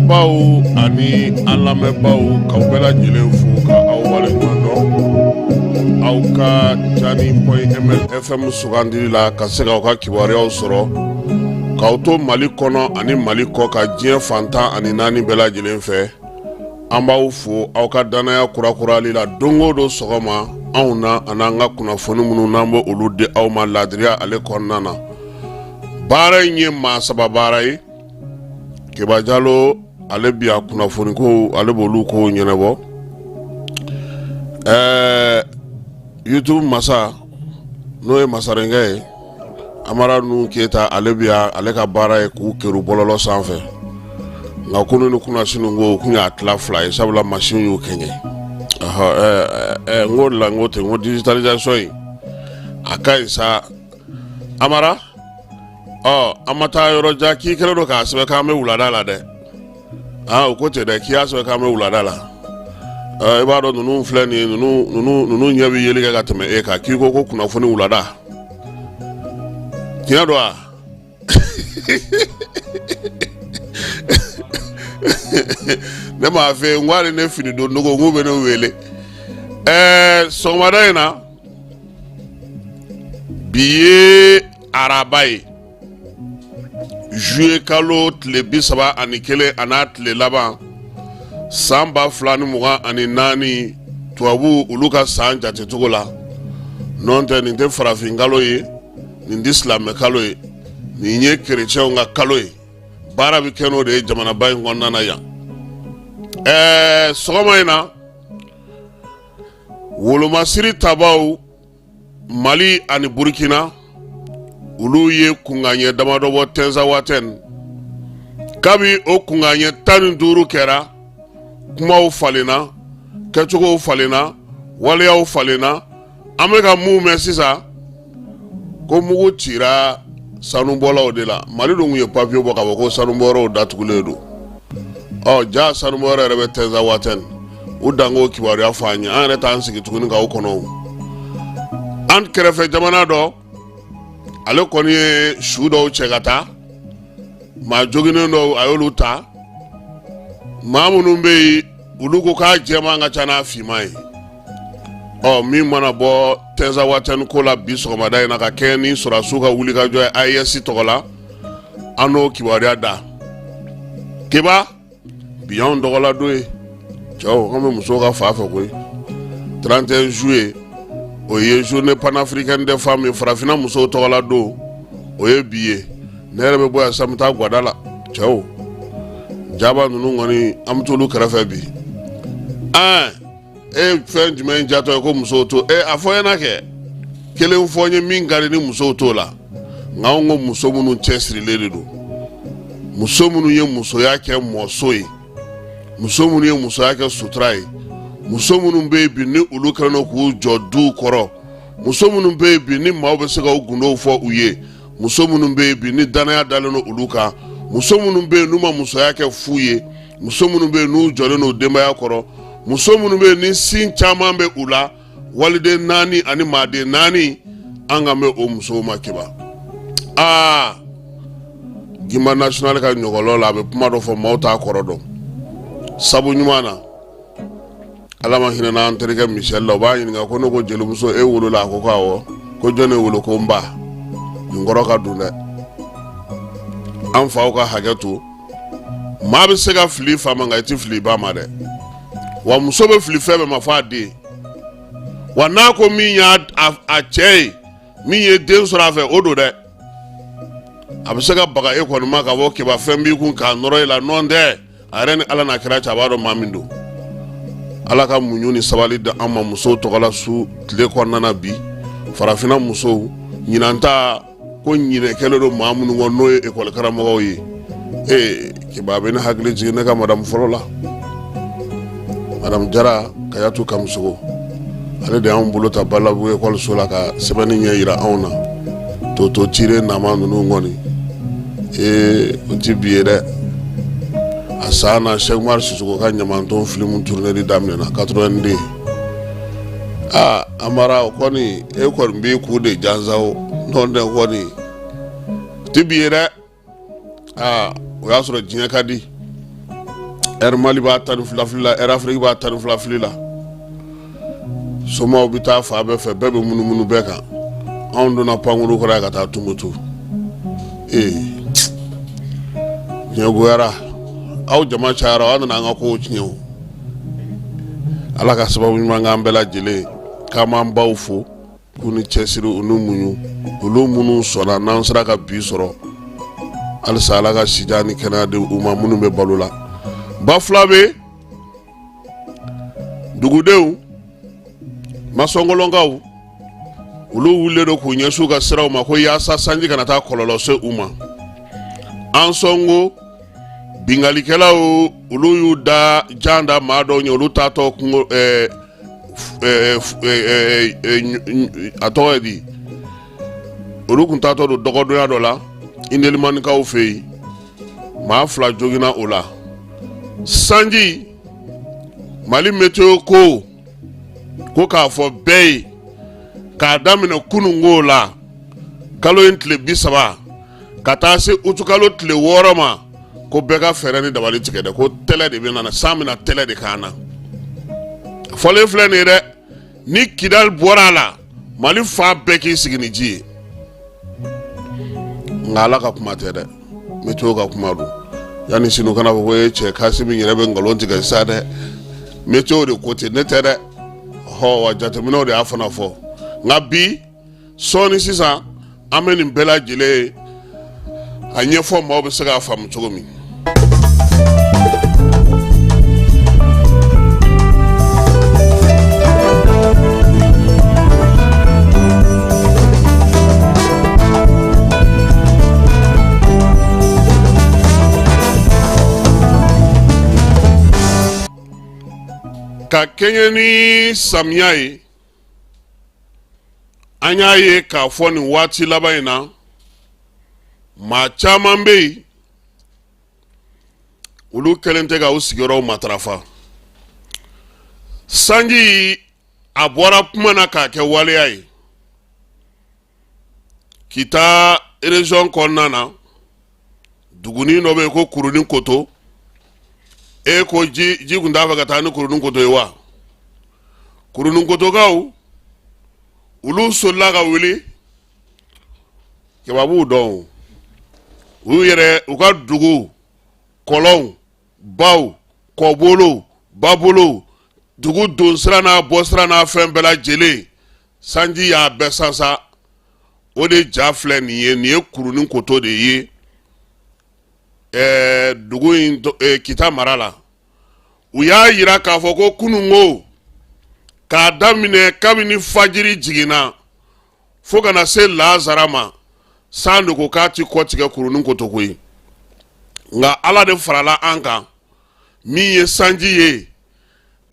baw ani alame baw ka bela jilen fu ka awale mando aw ka jani point FM sugandiri la ka se ka kibaruyaw sɔrɔ ka to Mali kɔnɔ ani Mali kɔ ka diɲɛ fantan ani naani bela jilen fɛ an b'aw fo aw ka danaya kurakurali la dongo do sɔgɔma anw na an'an ka kunnafoni minnu n'an bɛ olu di aw ma ladiriya ale kɔnɔna na baara in ye maa saba baara ye Keba Jalo ale bi a kunnafoni ko ale b'olu ko ɲɛnabɔ YouTube masa n'o ye Masarenkɛ ye Amara nu Keta ale bi ale ka baara ye k'u kɛru bɔlɔlɔ sanfɛ nka kunu ni kunnasini ko kun y'a tila fila ye sabula machine y'u kɛɲɛ ngo la ngo te ngo digitalisation yi a ka ɲi sa Amara an ma taa yɔrɔ ja k'i kɛlen don k'a sɛbɛn k'an bɛ wulada la dɛ o ko tɛ dɛ k'i y'a sɛbɛn k'an bɛ wulada la i b'a dɔn ninnu filɛ nin ye ninnu ɲɛ bɛ yeli kɛ ka tɛmɛ e kan k'i ko kunnafoni wulada tiɲɛ don wa ne m'a fɛ n ko hali ne fini don dogo n ko bɛ ne wele sɔgɔmada in na bi ye araba ye juillet kalo tile 31 an'a tile laban san 2024 tubabu olu ka san jate cogo la non tɛ nin tɛ farafin kalo ye nin tɛ silamɛ kalo ye nin ye kerecɛnw ka kalo ye baara bɛ kɛ n'o de ye jamanaba in kɔnɔna na yan sɔgɔma in na wolomasiri tabaw Mali ani Burkina olu ye kunganɲɛ damadɔ bɔ Tinzawatène kabi o kunganɲɛ 15 kɛra kumaw falenna kɛcogow falenna waleyaw falenna an bɛ ka mun mɛn sisan ko mugu cira sanubɔlaw de la Mali dun ye papiye bɔ ka fɔ ko sanubɔyɔrɔw datugulen don ja sanubɔyɔrɔ yɛrɛ bɛ Tinzawatène u dango kibaruya fɔ an ye an yɛrɛ t'an sigi tuguni k'aw kɔnɔ an kɛrɛfɛ jamana dɔ ale kɔni ye su dɔw cɛ ka taa maa joginen dɔw a y'olu ta maa minnu bɛ yen olu ko k'a jɛman ka ca n'a finman ye min mana bɔ Tinzawatène ko la bi sɔgɔmada in na ka kɛ ni sɔrɔdasiw ka wulikajɔ ye AES tɔgɔ la an n'o kibaruya da Keba bi y'anw dɔgɔla don ye cɛw an bɛ musow ka fa fɛ koyi 31 juillet o ye journée panafricaine des femmes farafina musow tɔgɔla don o ye bi ye ne yɛrɛ bɛ bɔ yan sisan n bɛ taa Gwada la cɛw jaba ninnu kɔni an bɛ t'olu kɛrɛfɛ bi fɛn jumɛn jatɔ ye ko musow to a fɔ ɲɛna kɛ kelen fɔ n ye min ka di ni musow t'o la nka anw ko muso minnu cɛsirilen de don muso minnu ye musoya kɛ mɔso ye muso minnu ye musoya kɛ sutura ye muso minnu bɛ yen bi ni olu kɛlen don k'u jɔ duw kɔrɔ muso minnu bɛ yen bi ni maaw bɛ se ka u gundow fɔ u ye muso minnu bɛ yen bi ni danaya dalen don olu kan muso minnu bɛ yen n'u ma musoya kɛ fu ye muso minnu bɛ yen n'u jɔlen don denbaya kɔrɔ muso minnu bɛ yen ni sin caman bɛ u la waliden naani ani maaden naani an ka mɛn o musow ma Keba Gimba national ka ɲɔgɔnlɔ la a bɛ kuma dɔ fɔ maaw t'a kɔrɔ dɔn sabu ɲuman na Ala ma hinɛ an terikɛ Michel la u b'a ɲininka ko ne ko jelimuso e wolola a ko awɔ ko jɔn ne wolo ko n ba nin kɔrɔ ka dun dɛ an faw ka hakɛ to maa bɛ se ka fili fa ma nka i tɛ fili ba ma dɛ wa muso bɛ fili fɛn bɛɛ ma fɔ a den wa n'a ko min y'a cɛ ye min ye den sɔrɔ a fɛ o don dɛ a bɛ se ka baga e kɔni ma ka bɔ Keba fɛn b'i kun k'a nɔrɔ i la nɔn tɛ a yɛrɛ ni Ala n'a kira cɛ a b'a dɔn maa min don Ala ka muɲu ni sabali da an ma musow tɔgɔla su tile kɔnɔna na bi farafina musow ɲinan ta ko ɲinɛ kɛlen don maa minnu kɔ n'o ye ekɔli karamɔgɔw ye Keba bɛ ne hakili jigin ne ka madamu fɔlɔ la Madame Jara Kayatu Kamusogo ale de y'anw bolo ta Balabu ekɔliso la ka sɛbɛnni ɲɛ yira anw na Toto Tire nama ninnu kɔni o ti bi ye dɛ a san na Cheikh Umar Sisoko ka ɲamanton film tournée daminɛna 82 Amara o kɔni e kɔni b'i ku de jansaw n'o tɛ kɔni ti bi ye dɛ o y'a sɔrɔ diɲɛ ka di Mali b'a tan ni fila fili la, Afrique b'a tan ni fila fili la. Somaw bi taa fa bɛɛ fɛ, bɛɛ bɛ munumunu bɛɛ kan. Anw donna pankuru kɔrɔ ka taa Tumutu. Diɲɛ goyara. Aw jama cayara, aw nana an ka kow tiɲɛ o. Ala ka sababu ɲuman k'an bɛɛ lajɛlen. K'an b'an baw fo, k'u ni cɛsiri u ni muɲu. Olu minnu sɔnna n'an sera ka bi sɔrɔ. Halisa Ala ka sija ni kɛnɛya di u ma minnu bɛ balo la. Ba fila bɛ dugudenw, masɔnkɔlɔnkaw, olu wulilen don k'u ɲɛsin u ka siraw ma ko yaasa sanji kana taa kɔlɔlɔ se u ma. An sɔnko bingalikɛlaw olu y'u da jan da maa dɔw ɲɛ, olu taatɔ kungo a tɔgɔ ye di, olu kun taatɔ don dɔgɔdonya dɔ la Inelimanikaw fɛ yen, maa fila joginna o la. Sanji Mali météo ko k'a fɔ bɛɛ ye k'a daminɛ kunungo la kalo in tile 30 ka taa se utu kalo tile 6 ma ko bɛɛ ka fɛɛrɛ ni dabali tigɛ dɛ, ko tɛlɛ de bɛ na, san bɛna tɛlɛ de k'an na. Fɔlen filɛ nin ye dɛ, ni Kidal bɔra a la Mali fa bɛɛ k'i sigi ni ji ye. Nka Ala ka kuma tɛ dɛ, météo ka kuma don. Yani sinu kana fɔ ko cɛ Kasimi yɛrɛ bɛ ngalon tigɛ sa dɛ, météo de ko ten, ne tɛ dɛ. Wa jateminɛw de y'a fana fɔ. Nka bi sɔɔni sisan an bɛ nin bɛɛ lajɛlen a ɲɛfɔ maaw bɛ se k'a faamu cogo min. Ka kɛɲɛ ni samiya ye, an y'a ye k'a fɔ nin waati laban in na maa caman bɛ yen olu kɛlen tɛ ka u sigiyɔrɔw matarafa. Sanji a bɔra kuma na k'a kɛ waleya ye. Kita région kɔnɔna na dugunin dɔ bɛ yen ko Kurunin Koto. Ko ji kun t'a fɛ ka taa ni Kurunin Koto ye wa? Kurunin Kotokaw olu solila ka wuli, kebabuw dɔn, u yɛrɛ u ka dugu, kɔlɔnw, baw, kɔbolo, babolo, dugu don sira n'a bɔ sira n'a fɛn bɛɛ lajɛlen sanji y'a bɛɛ sansa. O de ja filɛ nin ye, nin ye Kurunin Koto de ye. Dugu in Kita mara la. U y'a yira k'a fɔ ko kunungo k'a daminɛ kabini fajiri jiginna fo kana se Lazara ma, san de ko k'a ti kɔtigɛ Kurunin Koto koyi. Nka Ala de farala an kan min ye sanji ye,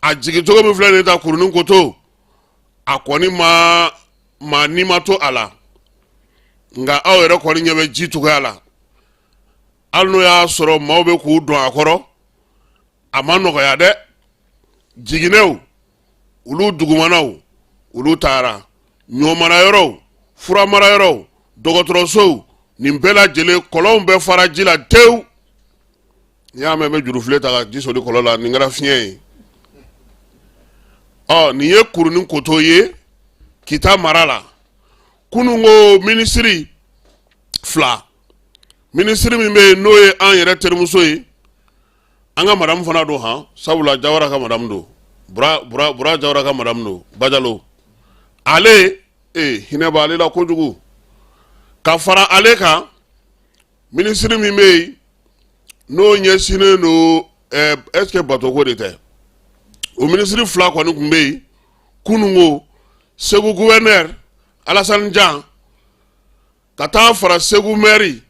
a jigicogo min filɛ nin ta Kurunin Koto, a kɔni ma ni ma to a la. Nka aw yɛrɛ kɔni ɲɛ bɛ ji cogoya la. Hali n'o y'a sɔrɔ maaw bɛ k'u don a kɔrɔ, a ma nɔgɔya dɛ. Jiginɛw olu dugumanaw olu taara, ɲɔmara yɔrɔw, fura mara yɔrɔw, dɔgɔtɔrɔsow, nin bɛɛ lajɛlen kɔlɔnw bɛɛ fara ji la tewu. N'i y'a mɛn n bɛ jurufile ta ka ji soli kɔlɔn la, nin kɛra fiɲɛ ye. Nin ye Kurunin Koto ye Kita mara la. Kunungo minisiri fila, minisiri min bɛ yen n'o ye an yɛrɛ terimuso ye, an ka madamu fana don han, sabula Jawara ka madamu don, Bura Jawara ka madamu don, Bajalo. Ale hinɛ b'ale la kojugu. Ka fara ale kan minisiri min bɛ yen n'o ɲɛsinnen don est-ce que batoko de tɛ, o minisiri fila kɔni tun bɛ yen kunungo. Segu gouverneur Alassane Jan ka taa fara Segu maire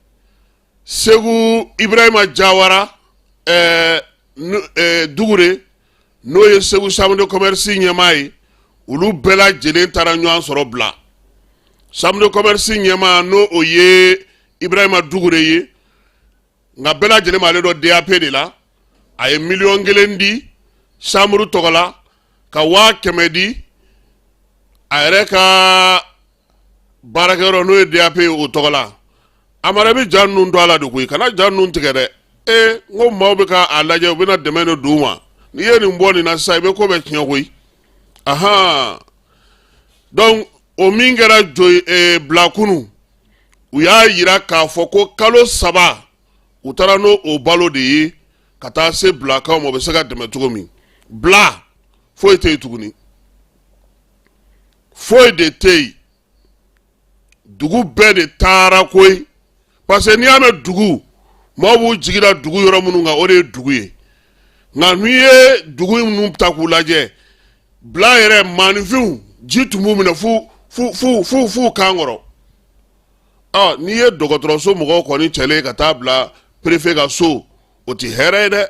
Segu Ibrahima Jawara Dugure n'o ye Segu chambre de commerce ɲɛmaa ye, olu bɛɛ lajɛlen taara ɲɔgɔn sɔrɔ bila. Chambre de commerce ɲɛmaa n'o o ye Ibrahima Dugure ye, nka bɛɛ lajɛlen m'ale dɔ DAP de la. A ye $1,000,000 di chambre tɔgɔ la, ka $100,000 di a yɛrɛ ka baarakɛyɔrɔ n'o ye DAP o tɔgɔ la. Amara bɛ ja ninnu don a la de koyi, kana ja ninnu tigɛ dɛ. ngo maaw be ka a lajɛ u bena dɛmɛ de d'u ma ni ye nin bɔ nin na sisan i be ko bɛ tiɲɛ koyi ahan donc o min kɛra bilakunu u y'a yira k'a fɔ ko kalo 3 u taara n'o o balo de ye ka taa se bilakaw ma u bɛ se ka dɛmɛ cogo min bila foyi tɛ yen tuguni foyi de tɛ yen dugu bɛɛ de taara koyi parce que n'i y'a mɛn dugu maaw b'u jigi da dugu yɔrɔ minnu kan o de ye dugu ye nka n'i ye dugu ninnu ta k'u lajɛ bila yɛrɛ maaninfinw ji tun b'u minɛ fu kan kɔrɔ n'i ye dɔgɔtɔrɔso mɔgɔw kɔni cɛlen ka taa bila préfet ka so o tɛ hɛrɛ ye dɛ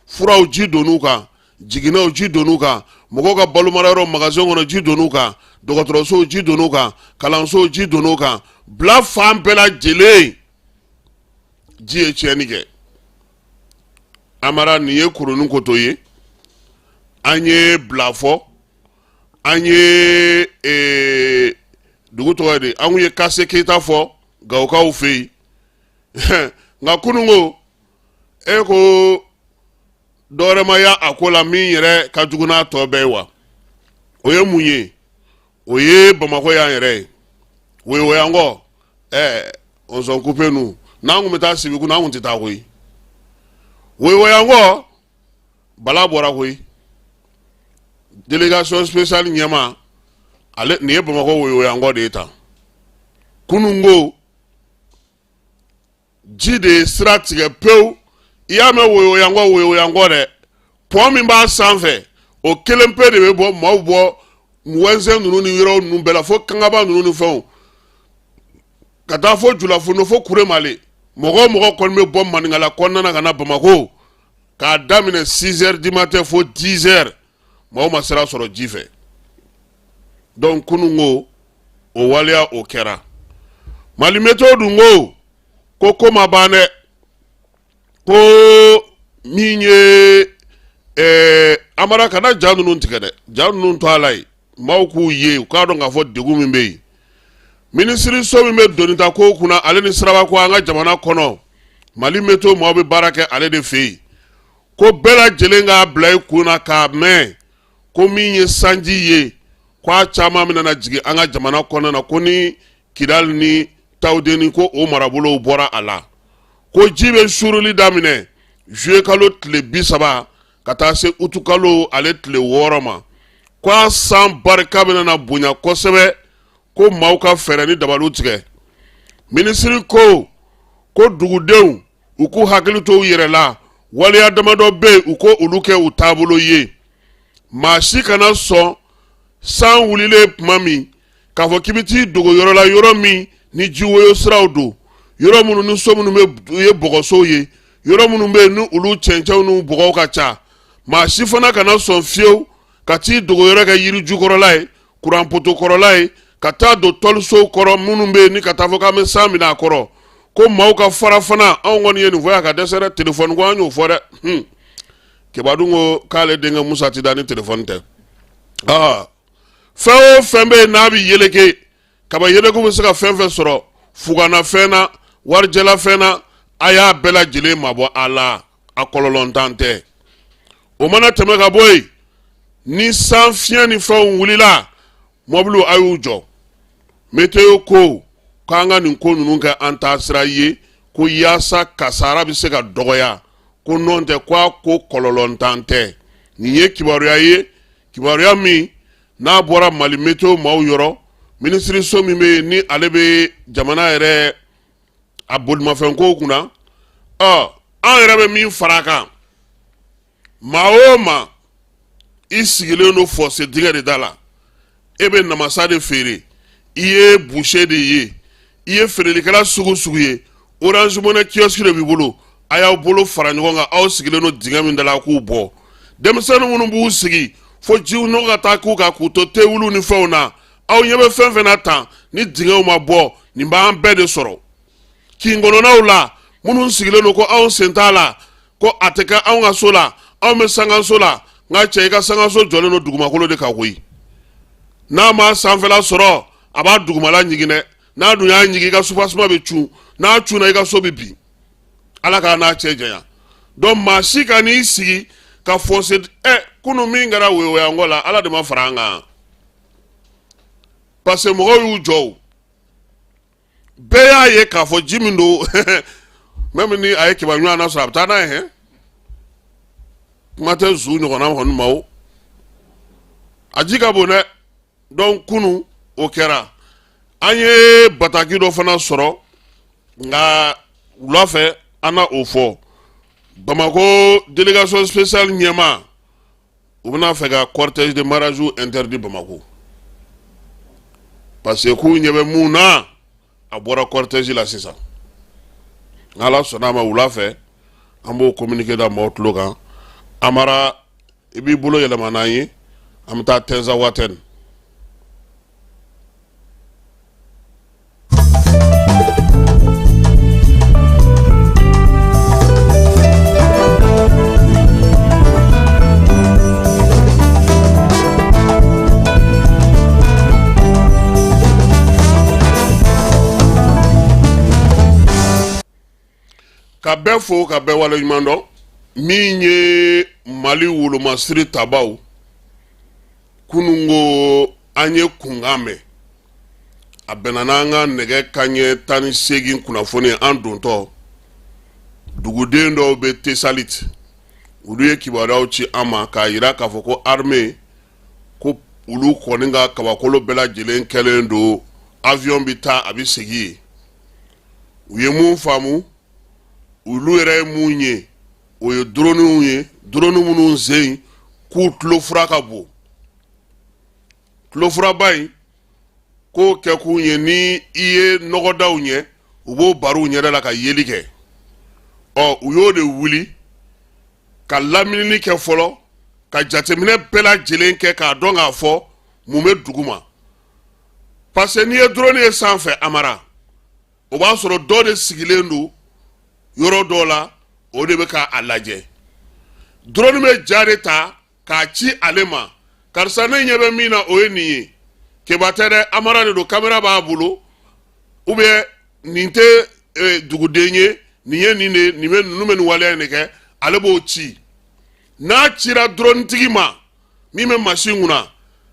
furaw ji donn'u kan jiginɛw ji donn'u kan mɔgɔw ka balomarayɔrɔ magasin kɔnɔ ji donn'u kan dɔgɔtɔrɔsow ji donn'u kan kalansow ji donn'u kan bila fan bɛɛ lajɛlen ji ye tiɲɛni kɛ amara nin ye kurunin koto ye an ye bila fɔ an ye dugu tɔgɔ de an ye kase keyita fɔ gawukaw fɛ yen nka kununko ko dɔwɛrɛ ma y'a ko la min yɛrɛ ka jugu n'a tɔ bɛɛ ye wa o ye mun ye o ye Bamakɔ y'an yɛrɛ ye woyowoyankɔ ɔnsɔn kupe nu n'an kun bɛ taa Sibiku n'an kun tɛ taa koyi woyowoyankɔ Bala bɔra koyi délégation spéciale ɲɛma ale nin ye Bamakɔ woyowoyankɔ de ye tan kununko ji de ye sira tigɛ pewu i y'a mɛn woyowoyankɔ dɛ pɔn min b'a sanfɛ o kelen pe de bɛ bɔ maaw bɔ wɛnsɛn ninnu ni yɔrɔ ninnu bɛɛ la fo kangaba ninnu ni fɛnw ka taa fo Julafundo fo Kuremale mɔgɔ mɔgɔ kɔni bɛ bɔ Maninkala kɔnɔna na ka na Bamakɔ k'a daminɛ 6 heures du matin fo 10 heures maaw ma sira sɔrɔ ji fɛ donc kununko o waleya o kɛra Mali météo dun ko ma ban dɛ ko min ye amara kana ja ninnu tigɛ dɛ ja ninnu to a la yen maaw k'u ye u k'a dɔn k'a fɔ degun min bɛ yen minisiriso min bɛ donita ko kunna ale ni Siraba ko an ka jamana kɔnɔ Mali météo maaw bɛ baara kɛ ale de fɛ yen ko bɛɛ lajɛlen k'a bila i kun na k'a mɛn ko min ye sanji ye ko a caman bɛna jigin an ka jamana kɔnɔ na ko ni Kidali ni Tawudeni ko o marabolow bɔra a la ko ji bɛ suruli daminɛ juillet kalo tile 30 ka taa se août kalo ale tile 6 ma ko a san barika bɛna bonya kosɛbɛ ko maaw ka fɛɛrɛ ni dabaliw tigɛ minisiri ko dugudenw u k'u hakili to u yɛrɛ la waleya damadɔ bɛ yen u ko olu kɛ u taabolo ye maa si kana sɔn san wulilen tuma min k'a fɔ k'i bɛ t'i dogo yɔrɔ la yɔrɔ min ni ji woyo siraw don yɔrɔ minnu ni so minnu bɛ ye bɔgɔsow ye yɔrɔ minnu bɛ yen ni olu cɛncɛnw ni bɔgɔw ka ca maa si fana kana sɔn fiyewu ka t'i dogo yɔrɔ kɛ yiri jukɔrɔla ye kuran poto kɔrɔla ye ka taa don tɔlisow kɔrɔ minnu bɛ yen ni ka taa fɔ k'an bɛ san minɛ a kɔrɔ ko maaw ka fara fana anw kɔni ye nin fɔ yan ka dɛsɛ dɛ telefɔni ko an y'o fɔ dɛ Kebadun ko k'ale denkɛ Musa tɛ da ni telefɔni tɛ fɛn o fɛn bɛ yen n'a bɛ yeleke kaba yeleku bɛ se ka fɛn fɛn sɔrɔ fuganafɛn na warijɛlafɛn na a y'a bɛɛ lajɛlen mabɔ a la a kɔlɔlɔntan tɛ o mana tɛmɛ ka bɔ yen ni san fiɲɛ ni fɛnw wulila mɔbiliw a y'u jɔ météo ko k'an ka nin ko ninnu kɛ an taa sira ye ko yaasa kasara bɛ se ka dɔgɔya ko nɔn tɛ ko a ko kɔlɔlɔntan tɛ nin ye kibaruya ye kibaruya min n'a bɔra Mali météo maaw yɔrɔ minisiriso min bɛ yen ni ale bɛ jamana yɛrɛ a bolimafɛnkow kunna an yɛrɛ bɛ min fara a kan maa o maa i sigilen don fɔse dingɛ de da la e bɛ namasa de feere i ye boucher de ye i ye feerelikɛla sugu sugu ye Orange Money kiosque de b'i bolo a y'aw bolo fara ɲɔgɔn kan aw sigilen don dingɛ min da la k'u bɔ denmisɛnnin minnu b'u sigi fo jiw nɔgɔ ka taa k'u kan k'u to tewulu ni fɛnw na aw ɲɛ bɛ fɛn fɛn na tan ni dingɛw ma bɔ nin b'an bɛɛ de sɔrɔ kin kɔnɔnaw la minnu sigilen don ko anw sen t'a la ko a tɛ kɛ anw ka so la anw bɛ sangaso la nka cɛ i ka sangaso jɔlen don dugumakolo de kan koyi n'a ma sanfɛla sɔrɔ a b'a dugumala ɲigin dɛ n'a dun y'a ɲigin i ka supasima bɛ cun n'a cunna i ka so bɛ bin ala ka na cɛ janya donc maa si ka n'i sigi ka fɔse kunu min kɛra weweyanko la ala de ma fara an kan parce que mɔgɔw y'u jɔ bɛɛ y'a ye k'a fɔ ji min don même ni a ye kiba ɲɔgɔn na sɔrɔ a bɛ taa n'a ye hɛn kuma tɛ zu ɲɔgɔnna kɔni ma o a ji ka bon dɛ donc kunu o kɛra an ye bataki dɔ fana sɔrɔ nka wula fɛ an na o fɔ Bamako délégation spéciale ɲɛma u bɛna fɛ ka cortège de mariage interdit Bamako parce que k'u ɲɛ bɛ mun na a bɔra cortège la sisan n'Ala sɔnna a ma wula fɛ an b'o communiqué da mɔgɔw tulo kan Amara i b'i bolo yɛlɛma n'an ye an bɛ taa Tɛnza Watɛni. Ka bɛɛ fo ka bɛɛ waleɲuman dɔn min ye Mali wolomasiri tabaw kunun ko an ye kunkan mɛn a bɛnna n'an ka nɛgɛ kanɲɛ 18 kunnafoni an dontɔ duguden dɔw bɛ Tesalit olu ye kibaruyaw ci an ma k'a jira k'a fɔ ko armée ko olu kɔni ka kabakolo bɛɛ lajɛlen kɛlen don avion bɛ taa a bɛ segin yen u ye mun faamu ulu yɛrɛ ye mun ye o ye drone ye drone minnu sen k'u tulofura ka bon tulofuraba in k'o kɛ k'u ye ni i ye nɔgɔdaw ɲɛ u b'o baro ɲɛda la ka yeli kɛ u y'o de wuli ka laminini kɛ fɔlɔ ka jateminɛ bɛɛ lajɛlen kɛ k'a dɔn k'a fɔ mun bɛ dugu ma parce que n'i ye drone ye sanfɛ Amara o b'a sɔrɔ dɔ de sigilen don yɔrɔ dɔ la o de bɛ k'a lajɛ drone bɛ ja de ta k'a ci ale ma karisa ne ɲɛ bɛ min na o ye nin ye keba tɛ dɛ Amara de don caméra b'a bolo ou bien nin tɛ duguden ye nin ye nin de nin bɛ ninnu bɛ nin waleya in de kɛ ale b'o ci n'a cira drone tigi ma min bɛ machine kunna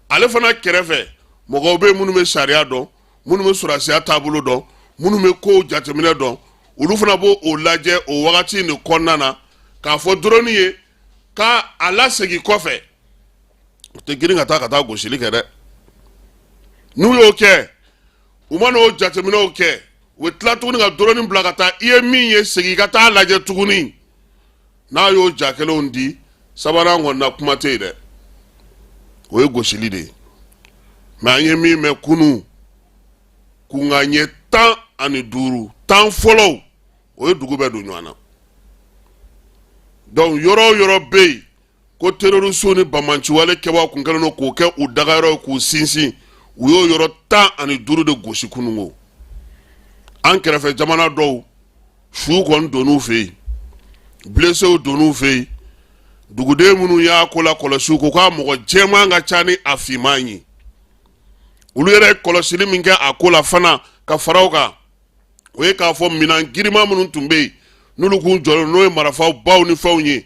ale fana kɛrɛfɛ mɔgɔw bɛ minnu bɛ sariya dɔn minnu bɛ sɔrɔsiya taabolo dɔn minnu bɛ kow jateminɛ dɔn olu fana b'o lajɛ o wagati ni kɔnɔna na k'a fɔ drone ye k'a lasegin kɔfɛ u tɛ girin ka taa gosili kɛ dɛ n'u y'o kɛ u mana o jateminɛw kɛ u bɛ tila tuguni ka drone bila ka taa i ye min ye segin ka taa lajɛ tuguni n'a y'o ja kelenw di sabanan kɔni na kuma tɛ yen dɛ o ye gosili de ye mɛ an ye min mɛn kunun kunkanɲɛ 15 tan fɔlɔw o ye dugu bɛɛ don ɲɔgɔn na donc yɔrɔ o yɔrɔ bɛ yen ko terroriste ni bamanciwale kɛbaaw kun kɛlen don k'o kɛ u dagayɔrɔ ye k'u sinsin u y'o yɔrɔ 15 de gosi kunun ko an kɛrɛfɛ jamana dɔw suw kɔni donn'u fɛ yen blessew donn'u fɛ yen duguden minnu y'a ko la kɔlɔsi ko k'a mɔgɔ jɛman ka ca ni a finman ye olu yɛrɛ ye kɔlɔsili min kɛ a ko la fana ka fara o kan o ye k'a fɔ minan girima minnu tun bɛ yen n'olu kun jɔlen n'o ye marifaw baw ni fɛnw ye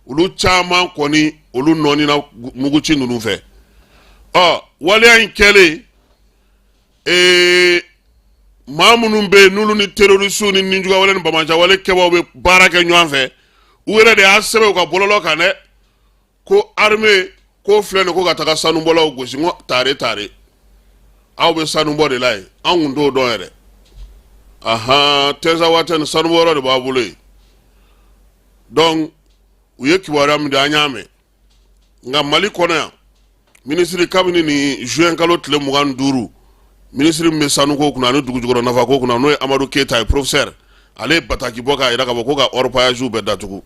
olu caman kɔni olu nɔnina muguci ninnu fɛ waleya in kɛlen maa minnu bɛ yen n'olu ni terroriste ni ninjuguyawale ni bamanciwale kɛbaaw bɛ baara kɛ ɲɔgɔn fɛ u yɛrɛ de y'a sɛbɛn u ka bɔlɔlɔ kan dɛ ko armée ko filɛ nin ko ka taga sanubɔlaw gosi n ko tare aw bɛ sanubɔ de la yen an kun t'o dɔn yɛrɛ Tɛnza Watɛni sanubɔyɔrɔ de b'a bolo yen donc u ye kibaruya min di an y'a mɛn nka Mali kɔnɔ yan minisiri kabini ni juin kalo tile 25 minisiri min bɛ sanuko kunna ani dugujukɔrɔ nafako kunna n'o ye Amadu Keyita ye professeur ale ye bataki bɔ k'a jira k'a fɔ ko ka orpaillage bɛɛ datugu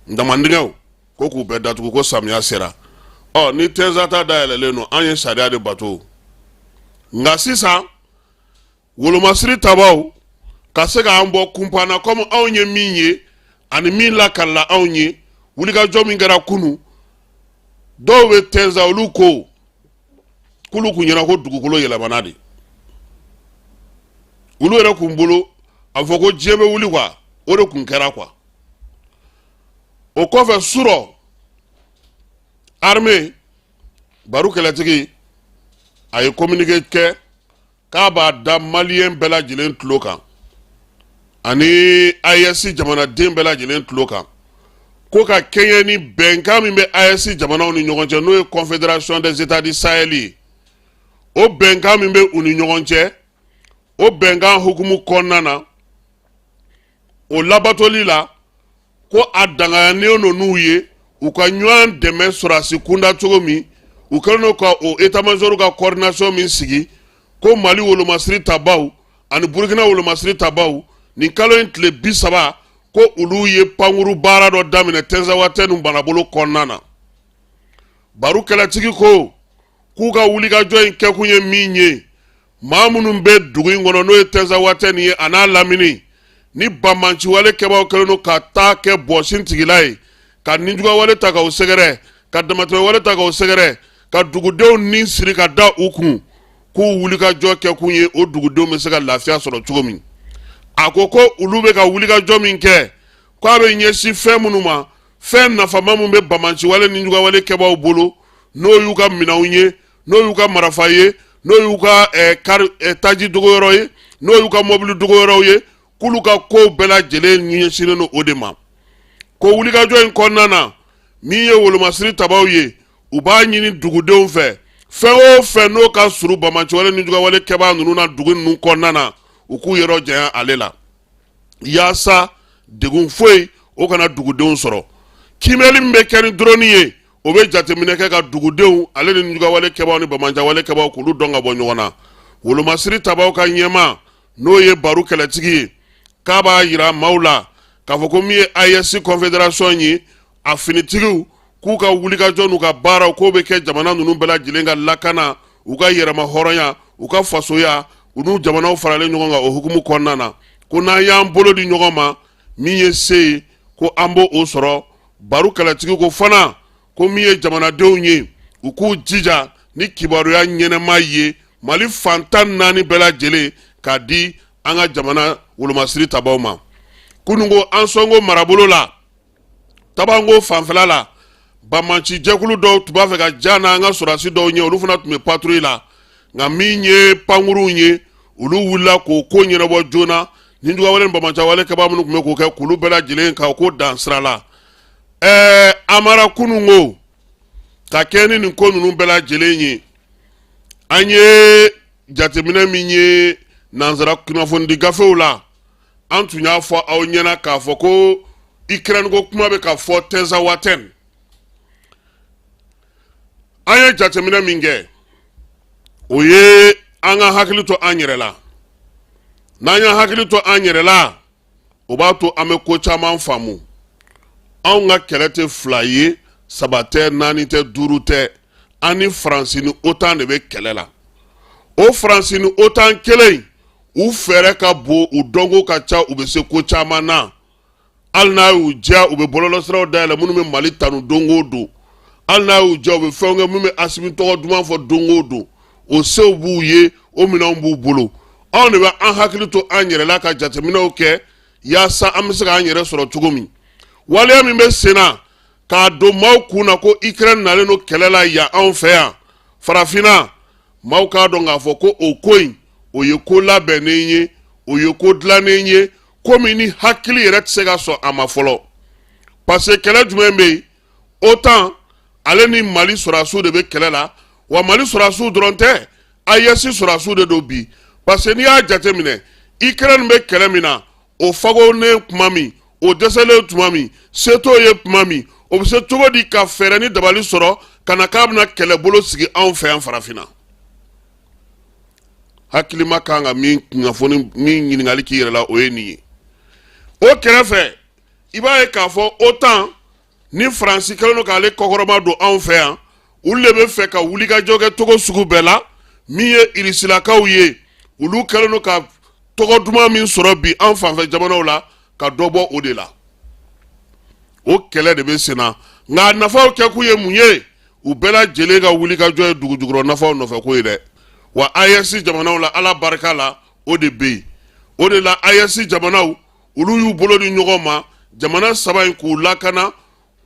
ndamandingɛw ko k'u bɛɛ datugu ko samiya sera ni Tɛnza ta dayɛlɛlen don an ye sariya de bato nka sisan wolomasiri tabaw ka se k'an bɔ kunpanna comme anw ye min ye ani min lakalila anw ye wulikajɔ min kɛra kunu dɔw bɛ Tɛnza olu ko k'olu kun ɲɛna ko dugukolo yɛlɛmana de olu yɛrɛ kun bolo a fɔ ko diɲɛ bɛ wuli quoi o de kun kɛra quoi. O kɔfɛ Suro armée Baru kɛlɛtigi a ye communiqué kɛ k'a b'a da malien bɛɛ lajɛlen tulo kan ani AES jamanaden bɛɛ lajɛlen tulo kan ko ka kɛɲɛ ni bɛnkan min bɛ AES jamanaw ni ɲɔgɔn cɛ n'o ye Confédération des États du Sahel ye. O bɛnkan min bɛ u ni ɲɔgɔn cɛ o bɛnkan hukumu kɔnɔna na o labatoli la ko a dangayanen don n'u ye u ka ɲɔgɔn dɛmɛ sɔrɔdasi kunda cogo min u kɛlen don ka o état-major ka coordination min sigi ko Mali wolomasiri tabaw ani Burkina wolomasiri tabaw nin kalo in tile 30 ko olu ye pankuru baara dɔ daminɛ Tɛnzawatɛ ni Banabolo kɔnɔna na. Baru kɛlɛtigi ko k'u ka wulikajɔ in kɛkun ye min ye maa minnu bɛ dugu in kɔnɔ n'o ye Tɛnzawatɛ nin ye a n'a lamini ni banbanciwale kɛbaaw kɛlen don ka taa kɛ bɔsin tigila ye ka ninjuguwale ta k'o sɛgɛrɛ ka damatɛmɛwale ta k'o sɛgɛrɛ ka dugudenw ni siri ka da u kun k'u wulikajɔ kɛkun ye o dugudenw bɛ se ka lafiya sɔrɔ cogo min. A ko ko olu bɛ ka wulikajɔ min kɛ k'a bɛ ɲɛsin fɛn minnu ma fɛn nafama min bɛ banbanciwale ninjuguwale kɛbaaw bolo n'o y'u ka minɛnw ye n'o y'u ka marifa ye n'o y'u ka taji dogoyɔrɔ ye n'o y'u ka mobili dogoyɔrɔw ye k'olu ka kow bɛɛ lajɛlen ɲɛsinnen don o de ma. Ko wulikajɔ in kɔnɔna na min ye wolomasiri tabaw ye u b'a ɲini dugudenw fɛ fɛn o fɛn n'o ka surun banbanciwale ninjuguwale kɛbaa ninnu na dugu ninnu kɔnɔna na u k'u yɔrɔ janya ale la yaasa degun foyi o kana dugudenw sɔrɔ. Kimɛli min bɛ kɛ ni drone ye o bɛ jateminɛ kɛ ka dugudenw ale ni ninjuguwale kɛbaaw ni banbanciwale kɛbaaw k'olu dɔn ka bɔ ɲɔgɔn na. Wolomasiri tabaw ka ɲɛmaa n'o ye Baru kɛlɛtigi ye k'a b'a yira maaw la k'a fɔ ko min ye AES Confédération ye a finitigiw k'u ka wulikajɔ n'u ka baaraw k'o bɛ kɛ jamana ninnu bɛɛ lajɛlen ka lakana u ka yɛrɛma hɔrɔnya u ka fasoya u n'u jamanaw faralen ɲɔgɔn kan o hukumu kɔnɔna na ko n'an y'an bolo di ɲɔgɔn ma min ye se ye ko an b'o sɔrɔ. Baru kɛlɛtigi ko fana ko min ye jamanadenw ye u k'u jija ni kibaruya ɲɛnɛma ye Mali fantan 4 bɛɛ lajɛlen k'a di an ka jamana wolomasiri tabaw ma. Kunungo an sɔngo marabolo la tabango fanfɛla la banbanci jɛkulu dɔw tun b'a fɛ ka ja n'an ka sɔrɔdasi dɔw ɲɛ olu fana tun bɛ patrouille la nka min ye pankuruw ye olu wulila k'o ko ɲɛnabɔ joona ninjuguwale ni banbanciwale kɛbaa minnu tun bɛ k'o kɛ k'olu bɛɛ lajɛlen ka ko dan sira la. Amara kunungo ka kɛ ni nin ko ninnu bɛɛ lajɛlen ye an ye jateminɛ min ye nanzara kunnafonidi gafew la an tun y'a fɔ aw ɲɛna k'a fɔ ko Ukraine ko kuma bɛ ka fɔ Tɛnzawatɛ an ye jateminɛ min kɛ o ye an ka hakili to an yɛrɛ la n'an y'an hakili to an yɛrɛ la o b'a to an bɛ ko caman faamu. Anw ka kɛlɛ tɛ 2 ye 3 tɛ 4 tɛ 5 tɛ an ni Faransi ni OTAN de bɛ kɛlɛ la. O Faransi ni OTAN kelen u fɛrɛ ka bon u dɔnko ka ca u bɛ se ko caman na hali n'a y'u diya u bɛ bɔlɔlɔsiraw dayɛlɛ minnu bɛ Mali tanu don o don hali n'a y'u diya u bɛ fɛnw kɛ minnu bɛ Asimi tɔgɔ duman fɔ don o don o sew b'u ye o minɛnw b'u bolo. Anw de bɛ an hakili to an yɛrɛ la ka jateminɛw kɛ yaasa an bɛ se k'an yɛrɛ sɔrɔ cogo min. Waleya min bɛ sen na k'a don maaw kun na ko Ukraine nalen don kɛlɛ la yan anw fɛ yan farafinna maaw k'a dɔn k'a fɔ ko o ko in o ye ko labɛnnen ye o ye ko dilannen ye ko min ni hakili yɛrɛ tɛ se ka sɔn a ma fɔlɔ parce que kɛlɛ jumɛn bɛ yen OTAN ale ni Mali sɔrɔdasiw de bɛ kɛlɛ la wa Mali sɔrɔdasiw dɔrɔn tɛ AES sɔrɔdasiw de don bi parce que n'i y'a jateminɛ Ukraine bɛ kɛlɛ min na o fagonnen tuma min o dɛsɛlen tuma min se t'o ye tuma min o bɛ se cogo di ka fɛɛrɛ ni dabali sɔrɔ ka na k'a bɛna kɛlɛbolo sigi anw fɛ yan farafinna. Hakilima kan ka min kunnafoni min ɲininkali k'i yɛrɛ la o ye nin ye. O kɛrɛfɛ i b'a ye k'a fɔ OTAN ni Faransi kɛlen don k'ale kɔkɔrɔma don anw fɛ yan olu de bɛ fɛ ka wulikajɔ kɛ cogo sugu bɛɛ la min ye Irisilakaw ye olu kɛlen don ka tɔgɔ duman min sɔrɔ bi anw fanfɛ jamanaw la ka dɔ bɔ o de la. O kɛlɛ de bɛ sen na nka a nafaw kɛkun ye mun ye u bɛɛ lajɛlen ka wulikajɔ ye dugujukɔrɔ nafaw nɔfɛ ko ye dɛ wa AES jamanaw la ala barika la o de bɛ yen o de la AES jamanaw olu y'u bolo di ɲɔgɔn ma jamana saba in k'u lakana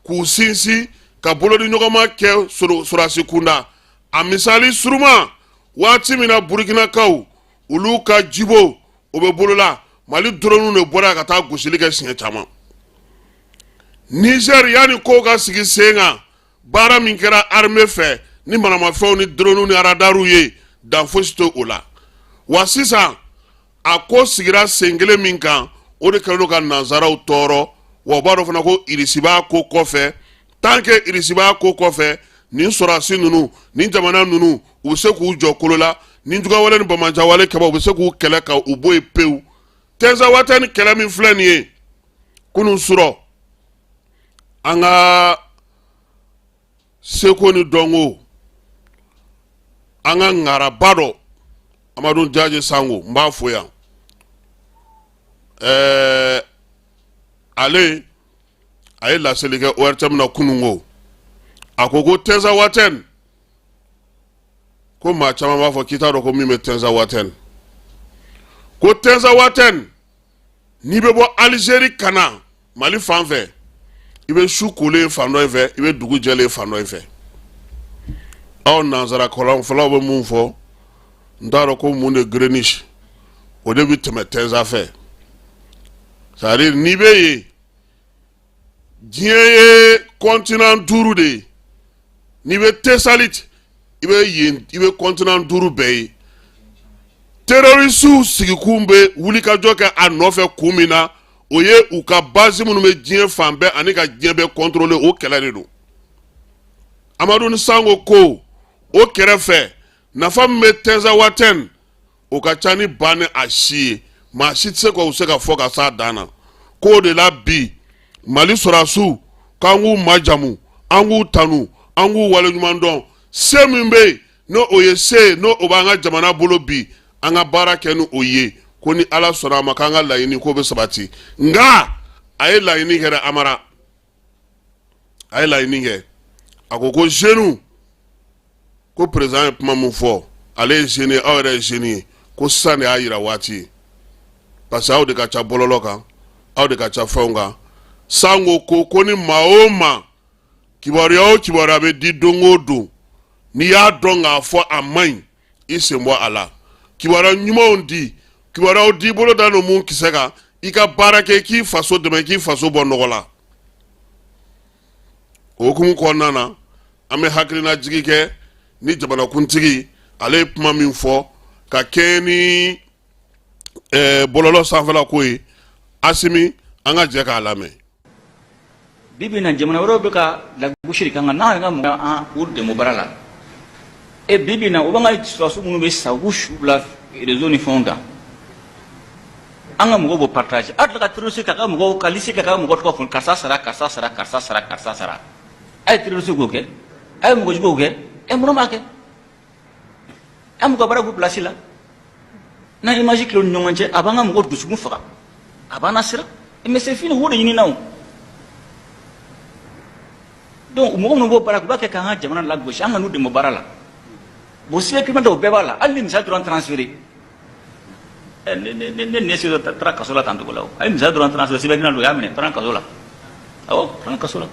k'u sinsin ka bolo di ɲɔgɔn ma kɛ sɔrɔdasi kunda a misali suruma waati min na Burukinakaw olu ka jibo o bɛ bolola Mali drone de bɔra ka taa gosili kɛ siɲɛ caman Niger yani ko ka sigi sen kan baara min kɛra armée fɛ ni manamafɛnw ni drone ni radaru ye dan fosi tɛ o la wa sisan a ko sigira sen kelen min kan o de kɛlen ka nanzaraw tɔɔrɔ wa o b'a dɔn fana ko irisiba ko kɔfɛ tant que irisiba ko kɔfɛ nin sɔrɔdasi ninnu nin jamana ninnu u bɛ se k'u jɔ kolo la nin jugawale ni bamanjawale kɛbɛ u bɛ se k'u kɛlɛ ka u bɔ yen pewu Tenza Watan kɛlɛ min filɛ nin ye kunun sɔrɔ an ka seko ni dɔnko an ka ŋaraba dɔ Amadu Jaji Sango n b'a fo yan ale a ye laseli kɛ ORTM na kunun ko a ko ko Tenza Watan ko maa caman b'a fɔ k'i t'a dɔn ko min bɛ Tenza Watan ko Tenza Watan n'i bɛ bɔ Alizeri ka na Mali fan fɛ i bɛ su kolen fan dɔ in fɛ i bɛ dugu jɛlen fan dɔ in fɛ aw nanzara kalanfɔlaw bɛ mun fɔ n t'a dɔn ko mun de Greenwich o de bɛ tɛmɛ Tenza fɛ c'est-à-dire n'i bɛ yen diɲɛ ye continent 5 de ye n'i bɛ Tesalit i bɛ yen i bɛ continent 5 bɛɛ ye terroriste sigikun bɛ wulikajɔ kɛ a nɔfɛ kun min na o ye u ka base minnu bɛ diɲɛ fan bɛɛ ani ka diɲɛ bɛɛ contrôler o kɛlɛ de don Amadu Sango ko o kɛrɛfɛ nafa min bɛ Tenza Watan o ka ca ni ba ni a si ye maa si tɛ se ka fɔ ka s'a dan na k'o de la bi Mali sɔrɔdasiw k'an k'u majamu an k'u tanu an k'u waleɲuman dɔn se min bɛ yen n'o o ye se ye n'o o b'an ka jamana bolo bi an ka baara kɛ ni o ye ko ni Ala sɔnna a ma k'an ka laɲini ko bɛ sabati nka a ye laɲini kɛ Amara a ye laɲini kɛ a ko jeunes ko président ye kuma mun fɔ ale ye jeune ye aw yɛrɛ ye jeune ye ko sisan de y'a yira waati ye parce que aw de ka ca bɔlɔlɔ kan aw de ka ca fɛnw kan Sango ko ni maa o maa kibaruya o kibaruya bɛ di don o don n'i y'a dɔn k'a fɔ a man ɲi i sen bɔ a la kibaruya ɲumanw di kibaruyaw di bolo da no mun kisɛ kan i ka baara kɛ k'i faso dɛmɛ k'i faso bɔ nɔgɔ la o hukumu kɔnɔna na an bɛ hakilina jigi kɛ ni jamanakuntigi ale ye kuma min fɔ ka kɛ ni bɔlɔlɔ sanfɛla ko ye Asimi an ka jɛ k'a lamɛn bibi na jamana wɛrɛw bɛ ka lagosi kan n'a yɛrɛ ka mɔgɔ an k'u dɛmɛ baara la bibi na o b'an ka sɔrɔdasi minnu bɛ sa u b'u su bila réseau ni fɛnw kan an ka mɔgɔw b'o partage a tila ka terroriste ka mɔgɔw ka liste ka mɔgɔw tɔgɔ fɔ karisa sara karisa sara karisa sara karisa sara a ye terroriste k'o kɛ a ye mɔgɔ juguw kɛ mun b'a kɛ an m'u ka baara k'u place la n'a image kilo ni ɲɔgɔn cɛ a b'an ka mɔgɔw dusukun faga a b'an na siran mais c'est fini o de ɲinina o donc mɔgɔ minnu b'o baara kɛ u b'a kɛ k'an ka jamana lagosi an ka n'u dɛmɛ baara la bon siɲɛ criminel dɔw bɛɛ b'a la hali ni misali dɔrɔn transféré ne nɛsi dɔ taara kaso la tan cogo la o a ye misali dɔrɔn transféré sɛbɛnna dɔ o y'a minɛ taara kaso la awɔ taara kaso la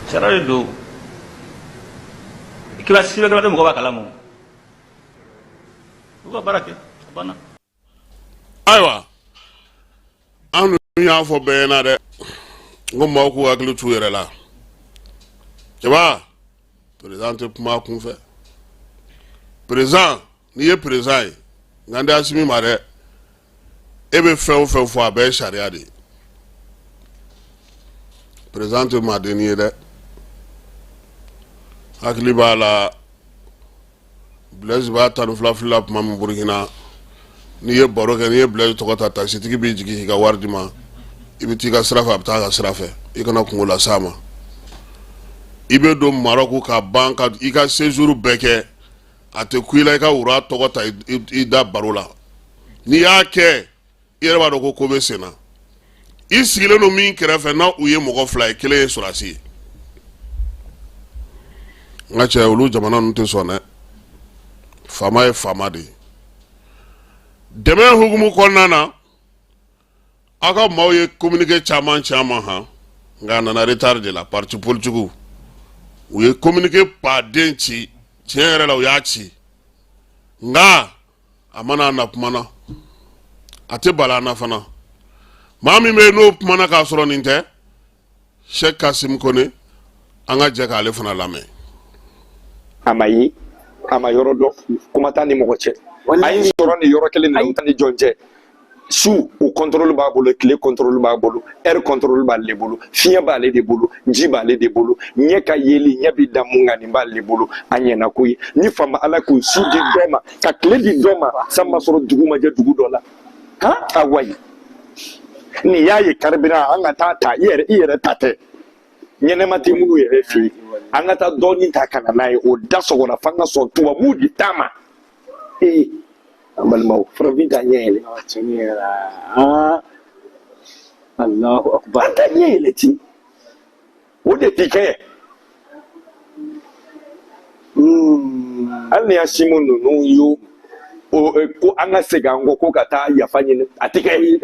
sariya de don sɛbɛnna dɔ mɔgɔ b'a kalama u ka baara kɛ a banna ayiwa an y'a fɔ bɛɛ ɲɛna dɛ n ko maaw k'u hakili t'u yɛrɛ la cɛba président tɛ kuma a kun fɛ président n'i ye président ye nka n tɛ Asimi ma dɛ e bɛ fɛn o fɛn fɔ a bɛɛ ye sariya de ye président tɛ maadenni ye dɛ hakili b'a la Blaise b'a tan ni fila filila tuma min Burukina n'i ye baro kɛ n'i ye Blaise tɔgɔ ta taxitigi b'i jigin k'i ka wari di ma i bɛ t'i ka sira fɛ a bɛ taa ka sira fɛ i kana kungo la s'a ma i bɛ don Maroc ka ban ka i ka séjour bɛɛ kɛ a tɛ ku i la i ka wura tɔgɔ ta i da baro la n'i y'a kɛ i yɛrɛ b'a dɔn ko bɛ sen na i sigilen don min kɛrɛfɛ n'a u ye mɔgɔ fila ye kelen ye sɔrɔdasi ye n ka cɛ olu jamana ninnu tɛ sɔn dɛ faama ye faama de ye dɛmɛ hukumu kɔnɔna na aka maaw ye communiqué caman caman han nka a nana retard de la parti politique u ye communiqué baden ci tiɲɛ yɛrɛ la u y'a ci nka a mana na kumana a tɛ bala na fana maa min bɛ yen n'o kumana k'a sɔrɔ nin tɛ Sheikh Kasim Kone an ka jɛ k'ale fana lamɛn. A ma ye a ma yɔrɔ dɔn kuma t'a ni mɔgɔ cɛ a ye sɔrɔ ni yɔrɔ kelen na u t'a ni jɔn cɛ su o contrôle b'a bolo tile contrôle b'a bolo heure contrôle b'ale bolo fiɲɛ b'ale de bolo ji b'ale de bolo ɲɛ ka yeli ɲɛ bi da mun kan nin b'ale bolo a ɲɛna ko ye ni fama ala k'o su di dɔ ma ka tile di dɔ ma san ma sɔrɔ dugu ma jɛ dugu dɔ la a wayi ni y'a ye carburant an ka taa ta i yɛrɛ ta tɛ ɲɛnɛma tɛ minnu yɛrɛ fɛ yen an ka taa dɔɔnin ta ka na n'a ye o da sɔgɔra f'an ka sɔn tubabuw de ta ma an balimaw farafin t'a ɲɛ yɛlɛ Allahu akbar an t'a ɲɛ yɛlɛ ten o de tɛ kɛ hali ni y'a simu ninnu y'o ko an ka segin an kɔ ko ka taa yafa ɲini a tɛ kɛ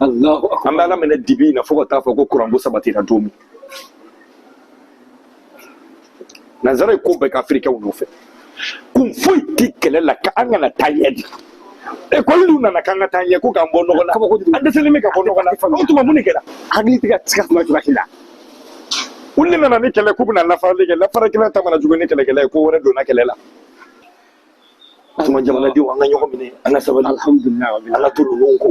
an bɛ ala minɛ dibi in na fo ka taa fɔ ko kuranko sabatira don min nanzara ye ko bɛɛ ka afirikɛnw nɔfɛ kun foyi tɛ kɛlɛ la k'an kana taa ɲɛ de ekɔlidenw nana k'an ka taa ɲɛ ko k'an bɔ nɔgɔ la an dɛsɛlen bɛ ka bɔ nɔgɔ la o tuma mun de kɛra hakili tɛ ka se ka kuma cogoya si la olu de nana ni kɛlɛ k'u bɛna lafarali kɛ lafarakɛla ta mana jugu ni kɛlɛkɛla ye ko wɛrɛ donna kɛlɛ la tuma jamanadenw an ka ɲɔgɔn minɛ an ka sabali alhamdulilayi an ka to ninnu kɔ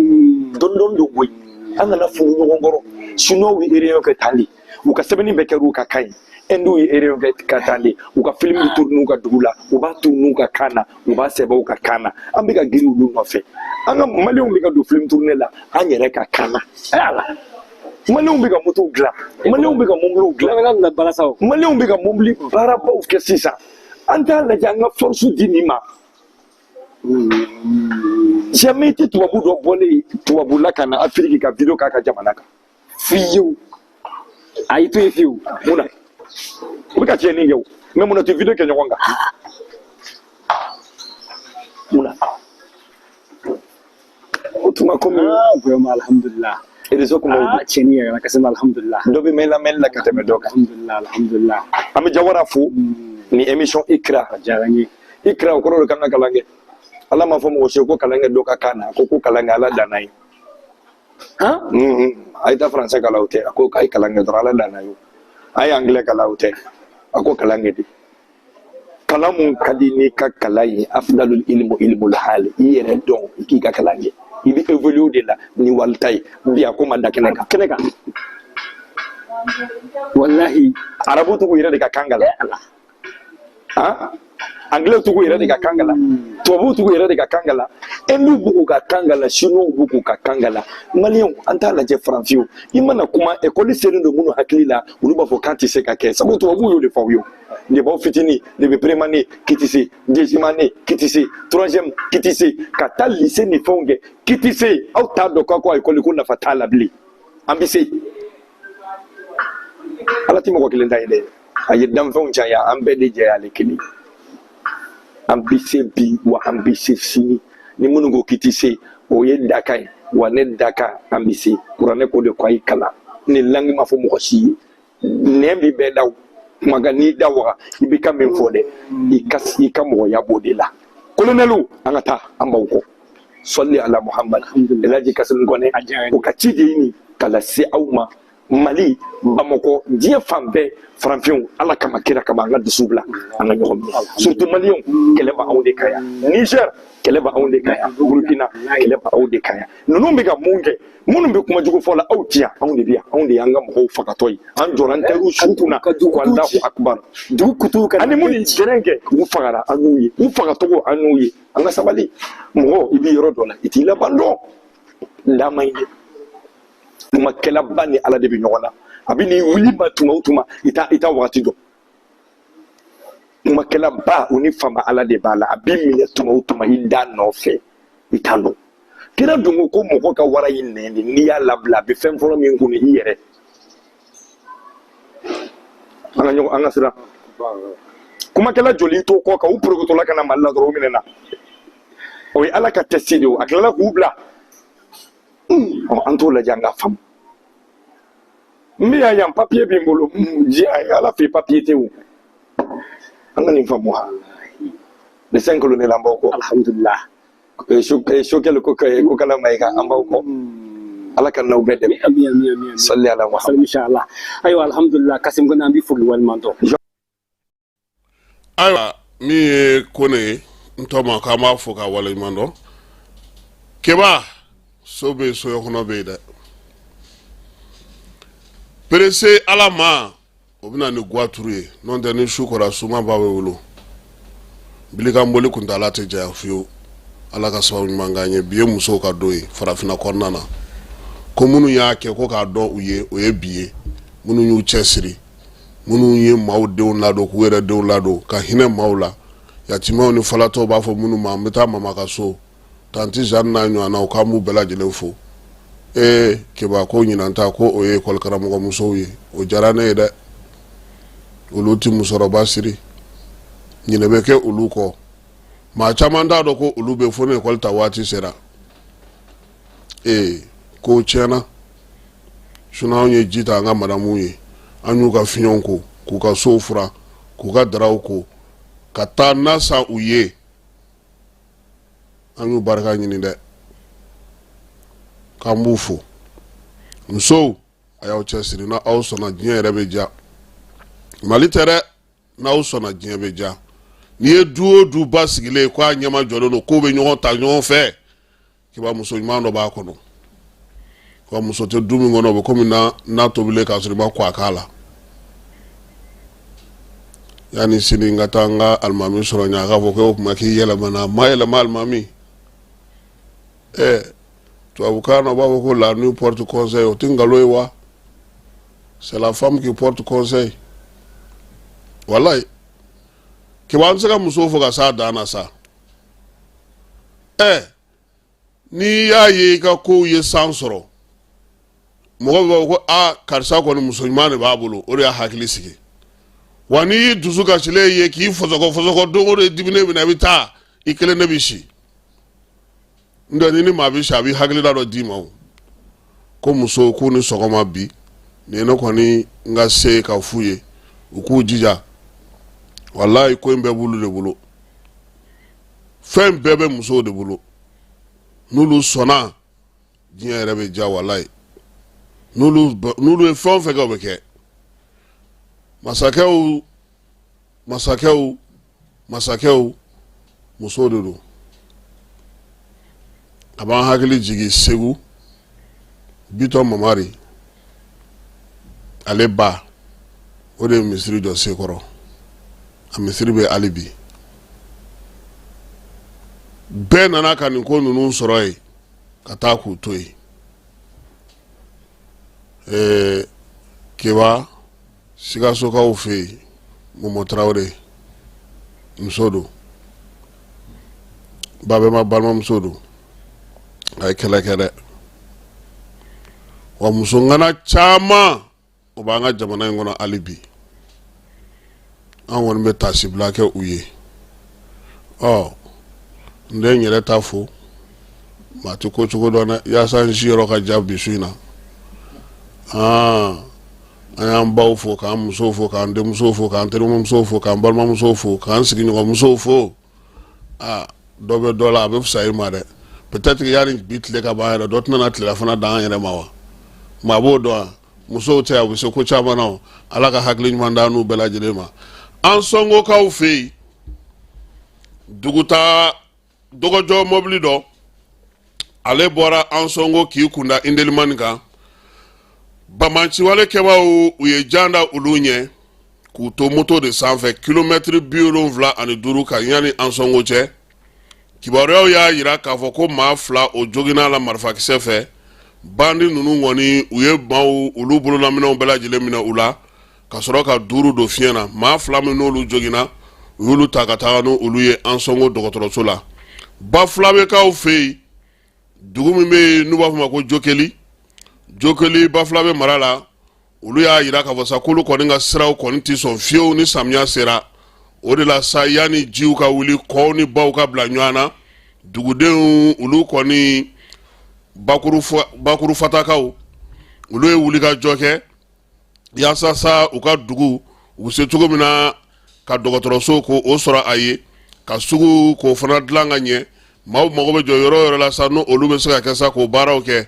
dɔɔnin don bɔ yen an kana furu ɲɔgɔn kɔrɔ sinon u ye réunion kɛ tan de u ka sɛbɛnni bɛɛ kɛra u ka kan ye Hindu ye réunion kɛ ka tan de u ka film tourner n'u ka dugu la u b'a tourner n'u ka kan na u b'a sɛbɛn u ka kan na an bɛ ka girin olu nɔfɛ an ka maliyɛnw bɛ ka don film tourner la an yɛrɛ ka kan na ala maliyɛnw bɛ ka moto dilan maliyɛnw bɛ ka mobiliw dilan maliyɛnw bɛ ka mobili baarabaw kɛ sisan an t'a lajɛ an ka force di nin ma jamais tɛ tubabu dɔ bɔlen tubabula ka na afiriki ka video k'a ka jamana kan fiyewu a y'i to yen fiyewu mun na u bɛ ka tiɲɛni kɛ o mais mun na tɛ video kɛ ɲɔgɔn kan mun na o tuma komi vraiment alhamdulillah réseau kuma tiɲɛni yɛrɛ la ka se ma alhamdulillah dɔ bɛ mɛn lamɛnni la ka tɛmɛ dɔ kan alhamdulillah an bɛ Jawara fo ni émission Ikra a diyara n ye Ikra o kɔrɔ de kan ka kalan kɛ ala ma fɔ mɔgɔ si ko kalan kɛ dɔ ka kan na ko kalan kɛ ala danna ye a ye taa faransɛ kalan o tɛ a ko a ye kalan kɛ dɔrɔn ala danna ye a ye angilɛ kalan o tɛ a ko kalan kɛ de kalan mun ka di n'i ka kalan ye afdalul ilmu ilmul hal i yɛrɛ dɔn i k'i ka kalan kɛ i bɛ évoluer de la ni walita ye bi a ko ma da kɛnɛ kan wallahi arabu tugu yɛrɛ de ka kan la anglais tugu yɛrɛ de ka kan la tubabu tugu yɛrɛ de ka kan la hindu b'u ka kan la chinois b'u ka kan la maliyɛnw an t'a lajɛ faransiw i mana kuma ekɔli selen don minnu hakili la olu b'a fɔ k'an tɛ se ka kɛ sabu tubabu y'o de fɔ aw ye debaw fitinin debe prémané qui tɛ se deuxième année qui tɛ se troisième qui tɛ se ka taa lycée ni fɛnw kɛ qui tɛ se aw t'a dɔn k'a ko ekɔli ko nafa t'a la bilen an bɛ se ala tɛ mɔgɔ kelen ta ye dɛ a ye danfɛnw caya an bɛɛ de jɛ ale kelen an bɛ se bi wa an bɛ se sini ni minnu ko k'i tɛ se o ye dakan ye wa ne dakan an bɛ se kuranɛ ko de ko a ye kalan ni langi ma fɔ mɔgɔ si ye nɛn bɛ bɛɛ da kumakan n'i da waga i bɛ ka min fɔ dɛ i ka mɔgɔya b'o de la kolonɛliw an ka taa an b'aw kɔ sɔli ala muhamad Elhaji Kasim Kone o ka ci de ye nin ka lase aw ma Mali Bamakɔ diɲɛ fan bɛɛ farafinw ala kama kira kama an ka dusu bila an ka ɲɔgɔn minɛ surtout maliyɛnw kɛlɛ bɛ anw de kan yan Niger kɛlɛ bɛ anw de kan yan Burukina kɛlɛ bɛ anw de kan yan ninnu bɛ ka mun kɛ minnu bɛ kuma jugu fɔ la aw ti yan anw de bɛ yan anw de y'an ka mɔgɔw fagatɔ ye an jɔra an tɛr'u su kunna ko Alahu akubar dugu kutuw ani minnu ye gɛrɛn kɛ u fagara an n'u ye u fagacogo an n'u ye an ka sabali mɔgɔ i bɛ yɔrɔ dɔ la i t'i laban dɔn da man ɲi kumakɛlaba ni ala de bɛ ɲɔgɔn na a bɛ n'i wuli ma tuma o tuma i t'a wagati dɔn kumakɛlaba o ni fama ala de b'a la a b'i minɛ tuma o tuma i da nɔfɛ i t'a dɔn kira dun ko mɔgɔ ka wara y'i nɛn de n'i y'a labila a bɛ fɛn fɔlɔ min kun i yɛrɛ an ka sira kumakɛla joli i t'o kɔ kan u porokotola ka na Mali la dɔrɔn u minɛ na o ye ala ka testi de o a tilala k'u bila an t'o lajɛ an ka faamu min y'a yan papiye bɛ n bolo ji a ye ala fɛ papiye tɛ o an ka nin faamu ha le 5 colonel an b'aw kɔ alhamdulillah sokɛli ko kala mayiga an b'aw kɔ ala ka n'aw bɛɛ dɛmɛ amin salli ala muhammad inshallah ayiwa alhamdulillah Kasim ko n'an b'i fo k'i waliman dɔn ayiwa min ye ko ne ye n tɔ ma k'an b'a fo k'a waleɲuman dɔn keba so bɛ yen soɲɛkɔnɔ bɛ yen dɛ perese ala ma o bɛ na ni guwaturu ye n'o tɛ ni su kora suma ba bɛ wolo bilikanboli kuntala tɛ janya fiyewu ala ka sababu ɲuman k'an ye bi ye musow ka don ye farafinna kɔnɔna na ko minnu y'a kɛ ko k'a dɔn u ye o ye bi ye minnu y'u cɛsiri minnu ye maaw denw ladon k'u yɛrɛ denw ladon ka hinɛ maaw la yatimɛw ni falatɔw b'a fɔ minnu ma n bɛ taa mama ka so tanti Jeanne n'a ɲɔgɔnnaw k'an b'u bɛɛ lajɛlen fo keba ko ɲinan ta ko o ye école karamɔgɔ musow ye o diyara ne ye dɛ olu ti musokɔrɔba siri ɲinɛ bɛ kɛ olu kɔ maa caman t'a dɔn ko olu bɛ fo ni école ta waati sera ko tiɲɛna sinon anw ye ji ta an ka madamuw ye an y'u ka fiɲɛw ko k'u ka sow furan k'u ka daraw ko ka taa na san u ye an y'u barika ɲini dɛ k'an b'u fo musow a y'aw cɛsiri na aw sɔnna diɲɛ yɛrɛ bɛ diya mali tɛ dɛ n'aw sɔnna diɲɛ bɛ diya n'i ye du o du ba sigilen k'a ɲɛma jɔlen don k'o bɛ ɲɔgɔn ta ɲɔgɔn fɛ kiba muso ɲuman dɔ b'a kɔnɔ wa muso tɛ du min kɔnɔ o bɛ komi n'a tobilen k'a sɔrɔ i ma kɔ a k'a la yani sini n ka taa n ka alimami sɔrɔ ɲɛ a k'a fɔ ko o tuma k'i yɛlɛmana ma yɛlɛma alimami tubabukan na u b'a fɔ ko la nuit porte conseil o tɛ nkalon ye wa c'est la femme qui porte conseil walayi kiba an tɛ se ka musow fɔ ka s'a dan na sa n'i y'a ye i ka kow ye san sɔrɔ mɔgɔ bɛ b'a fɔ ko karisa kɔni muso ɲuman de b'a bolo o de y'a hakili sigi wa n'i y'i dusu kasilen ye k'i fɔsɔkɔ don o don dimine bɛ na i bɛ taa i kelen de bɛ si n tɛ ni maa bɛ si a bɛ hakilila dɔ d'i ma o ko musow k'u ni sɔgɔma bi nin ye ne kɔni n ka se ka f'u ye u k'u jija walayi ko in bɛɛ b'olu de bolo fɛn bɛɛ bɛ musow de bolo n'olu sɔnna diɲɛ yɛrɛ bɛ diya walayi n'olu ye fɛn o fɛn kɛ o bɛ kɛ masakɛw musow de don a b'an hakili jigin Segu Bitɔn Mamari ale ba o de ye misiri jɔ Sekɔrɔ a misiri bɛ hali bi bɛɛ nana ka nin ko ninnu sɔrɔ yen ka taa k'u to yen Keba Sikasokaw fɛ yen Momo Tarawele muso don Babɛma balimamuso don a ye kɛlɛ kɛ dɛ wa muso ŋana caman o b'an ka jamana in kɔnɔ hali bi an kɔni bɛ tasibila kɛ u ye n den n yɛrɛ ta fo maa tɛ ko cogo dɔn dɛ yaasa n si yɔrɔ ka ja bi su in na an y'an baw fo k'an musow fo k'an denmusow fo k'an terimusow fo k'an balimamusow fo k'an sigiɲɔgɔnmusow fo dɔ bɛ dɔ la a bɛ fisa i ma dɛ peut-être yani bi tile ka ban yɛrɛ dɔ tɛna na tilelafana da an yɛrɛ ma wa maa b'o dɔn wa musow tɛ a bɛ se ko caman na ala ka hakili ɲuman da n'u bɛɛ lajɛlen ma an sɔngokaw fɛ yen dugutaa dɔgɔjɔ mɔbili dɔ ale bɔra an sɔngo k'i kunda Indelimani kan bamanciwale kɛbaaw u ye jan da olu ɲɛ k'u to moto de sanfɛ kilomɛtiri 75 kan yani an sɔngo cɛ kibaruyaw y'a jira k'a fɔ ko maa 2 o joginna la marifakisɛ fɛ bandi ninnu kɔni u ye maaw olu bololaminɛw bɛɛ lajɛlen minɛ u la ka sɔrɔ ka 5 don fiɲɛ na maa 2 min n'olu joginna u y'olu ta ka taga n'olu ye an sɔngo dɔgɔtɔrɔso la Bafulabekaw fɛ yen dugu min bɛ yen n'u b'a fɔ ma ko Jokeli Bafulabe mara la olu y'a jira k'a fɔ sa k'olu kɔni ka siraw kɔni tɛ sɔn fiyewu ni samiya sera o de la sa yanni jiw ka wuli kɔw ni baw ka bila ɲɔgɔn na dugudenw olu kɔni bakuru fatakaw olu ye wuli ka jɔ kɛ yaasa sa u ka dugu u se cogo min na ka dɔgɔtɔrɔso ko o sɔrɔ a ye ka sugu k'o fana dilan ka ɲɛ maaw mago bɛ jɔ yɔrɔ o yɔrɔ la sa n'o olu bɛ se ka kɛ sa k'o baaraw kɛ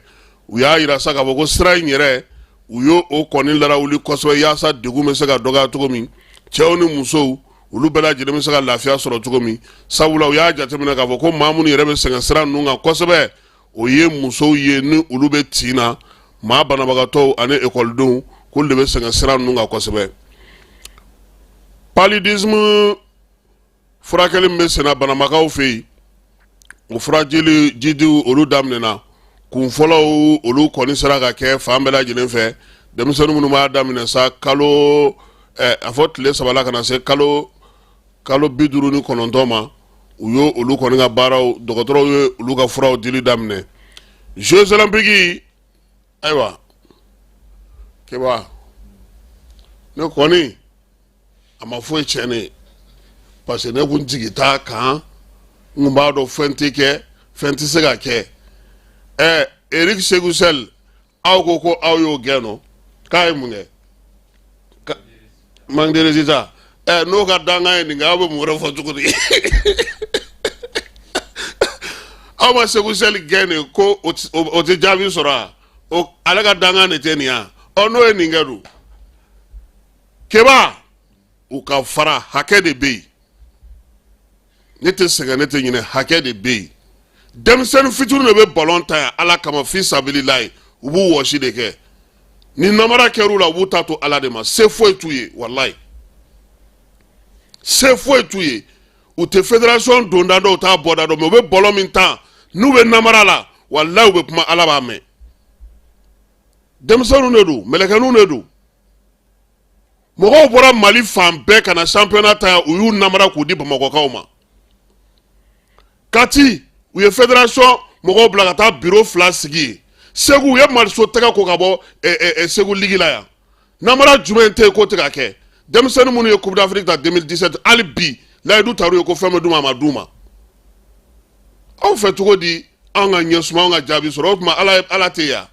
u y'a yira sa k'a fɔ ko sira in yɛrɛ u y'o kɔni larawuli kosɛbɛ yaasa degun bɛ se ka dɔgɔya cogo min cɛw ni musow olu bɛɛ lajɛlen bɛ se ka lafiya sɔrɔ cogo min sabula u y'a jateminɛ k'a fɔ ko maa minnu yɛrɛ bɛ sɛgɛn sira ninnu kan kosɛbɛ o ye musow ye ni olu bɛ tin na maa banabagatɔw ani ekɔlidenw k'olu de bɛ sɛgɛn sira ninnu kan kosɛbɛ. paludisme furakɛli min bɛ senna banamakaw fɛ yen o furajili jidiw olu daminɛna kun fɔlɔw olu kɔni sera ka kɛ fan bɛɛ lajɛlen fɛ denmisɛnnin minnu b'a daminɛ sa kalo a fɔ tile 3 la ka na se kalo 59 ma u y'o olu kɔni ka baaraw dɔgɔtɔrɔw ye olu ka furaw dili daminɛ. Jeux olympiques ayiwa keba ne kɔni a ma foyi tiɲɛ ne parce que ne kun jigi t'a kan n b'a dɔn fɛn tɛ kɛ fɛn tɛ se ka kɛ Eric Segusel aw ko aw y'o gɛn no k'a ye mun kɛ manque de résultat n'o ka dangan ye nin kɛ aw bɛ mun wɛrɛ fɔ cogo di aw ma Segusel gɛn de ko o tɛ jaabi sɔrɔ a ale ka dangan de tɛ nin ya n'o ye nin kɛ dun keba u ka fara hakɛ de bɛ yen ne tɛ sɛgɛn ne tɛ ɲinɛ hakɛ de bɛ yen denmisɛnnin fitinin de bɛ ballon ta yan ala kama fi sabililayi u b'u wɔsi de kɛ ni namara kɛr'u la u b'u ta to ala de ma se foyi t'u ye walayi se foyi t'u ye u tɛ fédération donda dɔn u t'a bɔda dɔn mais u bɛ ballon min ta n'u bɛ namara la walayi u bɛ kuma ala b'a mɛn denmisɛnninw de don mɛlɛkɛninw de don mɔgɔw bɔra Mali fan bɛɛ ka na championnat ta yan u y'u namara k'u di bamakɔkaw ma Kati u ye fédération mɔgɔw bila ka taa bureau 2 sigi yen Segu u ye mariso tɛgɛ ko ka bɔ Segu ligi la yan namara jumɛn tɛ yen k'o tɛ ka kɛ denmisɛnnin minnu ye Coupe d'Afrique ta 2017 hali bi layidu taar'u ye ko fɛn bɛ d'u ma a ma d'u ma aw fɛ cogo di anw ka ɲɛsuma anw ka jaabi sɔrɔ o tuma ala tɛ yan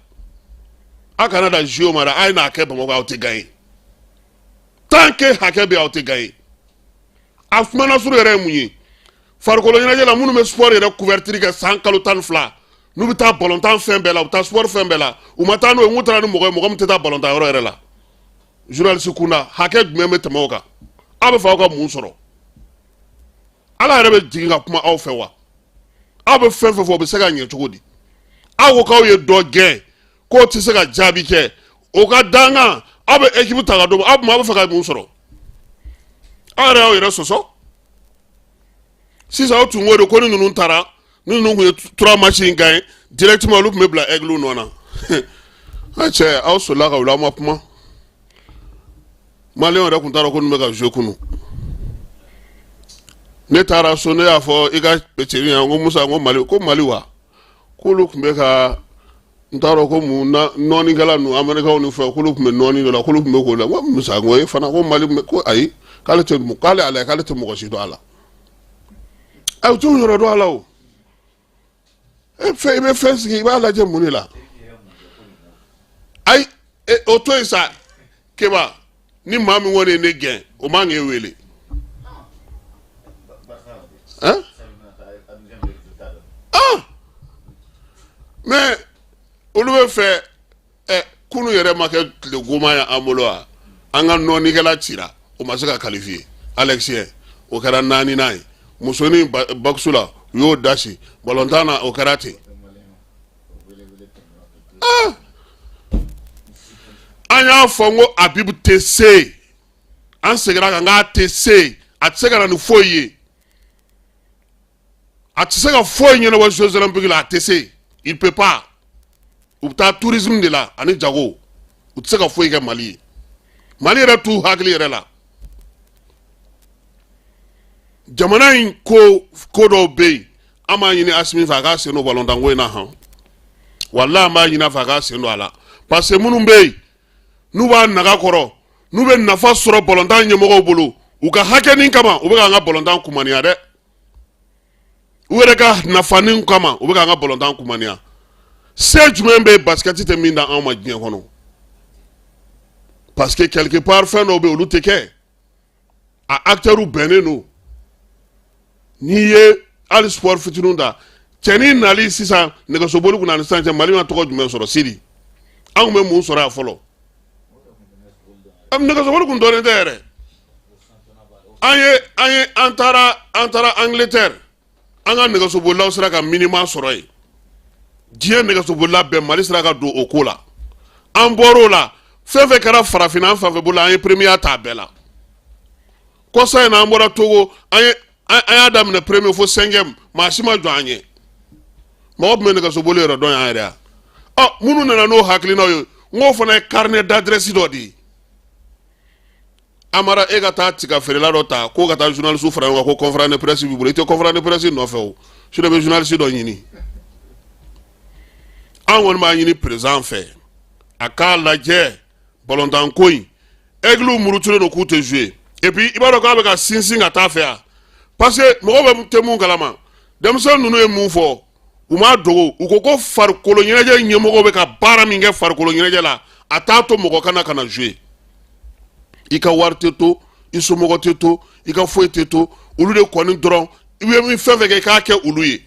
a kana da JO ma dɛ a ye n'a kɛ Bamakɔ aw tɛ gagner tant que hakɛ bɛ aw tɛ gagner a kumana suru yɛrɛ ye mun ye farikolo ɲɛnajɛ la minnu bɛ sport yɛrɛ couverture kɛ san kalo 12 n'u bɛ taa ballontan fɛn bɛɛ la u bɛ taa sport fɛn bɛɛ la u ma taa n'o ye n ko taara ni mɔgɔ ye mɔgɔ min tɛ taa ballontan yɔrɔ yɛrɛ la journaliste kunda hakɛ jumɛn bɛ tɛmɛ o kan aw bɛ fɛ aw ka mun sɔrɔ ala yɛrɛ bɛ jigin ka kuma aw fɛ wa aw bɛ fɛn fɛn fɔ o bɛ se ka ɲɛ cogo di aw ko k'aw ye dɔ gɛn k'o tɛ se ka jaabi kɛ o ka dangan aw bɛ équipe ta ka d'o ma aw bɛ fɛ ka mun sɔrɔ aw yɛrɛ y'aw yɛrɛ sɔsɔ sisan aw tun ko de ko ni ninnu taara ni ninnu tun ye 3 matchs in gagné directement olu tun bɛ bila aigle nɔ na a cɛ aw sɔrɔla ka wuli aw ma kuma maliyɛnw yɛrɛ tun t'a dɔn ko nin bɛ ka jouer kunu ne taara so ne y'a fɔ i ka cɛnin yan ko Musa ko Mali wa k'olu tun bɛ ka n t'a dɔn ko mun nɔɔnikɛla ninnu Américains ni fɛn k'olu tun bɛ nɔɔni dɔ la k'olu tun bɛ k'o la n ko Musa ko e fana ko Mali ko ayi k'ale tɛ mɔgɔ si dɔn a la aw t'u yɔrɔ dɔn a la o i bɛ fɛn sigi i b'a lajɛ mun de la ayi o to yen sa Keba ni maa min kɔni ye ne gɛn o man k'e wele mais olu bɛ fɛ kunu yɛrɛ ma kɛ tile goma ye an bolo wa an ka nɔɔnikɛla cira o ma se ka qualifier Alexien o kɛra 4nan ye musonin baksu la u y'o dasi ballontan na o kɛra ten an y'a fɔ n ko Abibu tɛ se an seginna kan k'a tɛ se a tɛ se ka na ni foyi ye a tɛ se ka foyi ɲɛnabɔ Jeux olympiques la a tɛ se il peut pas u bɛ taa tourisme de la ani jago u tɛ se ka foyi kɛ Mali ye Mali yɛrɛ t'u hakili yɛrɛ la jamana in ko dɔw bɛ yen an b'a ɲini Asimi fɛ a k'a sen don ballontan ko in na han walahi an b'a ɲini a fɛ a k'a sen don a la parce que minnu bɛ yen n'u b'a naga kɔrɔ n'u bɛ nafa sɔrɔ ballontan ɲɛmɔgɔw bolo u ka hakɛnin kama u bɛ k'an ka ballontan kumaniya dɛ wele ka nafanin kama u bɛ ka an ka balontan kumaniya se jumɛn bɛ basket tɛ min da anw ma diɲɛ kɔnɔ parce que quelque part fɛn dɔw bɛ olu tɛ kɛ a acteurs bɛnnen don n'i ye hali sport fitininw ta cɛnin nali sisan nɛgɛsoboli kunna ni sisan cɛ Mali ma tɔgɔ jumɛn sɔrɔ Sidi an tun bɛ mun sɔrɔ yan fɔlɔ nɛgɛsoboli kun dɔnnen tɛ yɛrɛ an taara Angleterre an ka nɛgɛsobolilaw sera ka minima sɔrɔ yen diɲɛ nɛgɛsobolila bɛɛ Mali sera ka don o ko la an bɔr'o la fɛn fɛn kɛra farafinna an fan fɛ bolo an ye premier ta bɛɛ la kɔsa in na an bɔra Togo an y'a daminɛ premier fo 5e maa si ma jɔ an ye mɔgɔ tun bɛ nɛgɛsoboli yɛrɛ dɔn yan yɛrɛ yan minnu nana n'o hakilinaw ye n k'o fana ye carnet d'adresse dɔ de ye Amara e ka taa tiga feerela dɔ ta ko ka taa journaliste fara ɲɔgɔn kan ko conférence de presse b'i bolo i tɛ conférence de presse nɔfɛ o sinon i bɛ journaliste dɔ ɲini an kɔni b'a ɲini président fɛ a k'a lajɛ balontan ko in aigle murutulen don k'u tɛ jouer et puis i b'a dɔn k'a bɛ ka sinsin ka taa fɛ yan parce que mɔgɔw bɛ tɛ mun kalama denmisɛnnin ninnu ye mun fɔ u m'a dogo u ko ko farikolo ɲɛnajɛ ɲɛmɔgɔw bɛ ka baara min kɛ farikolo ɲɛnajɛ la a t'a to mɔgɔ kana jouer i ka wari tɛ to i somɔgɔ tɛ to i ka foyi tɛ to olu de kɔni dɔrɔn i bɛ min fɛn fɛn kɛ i k'a kɛ olu ye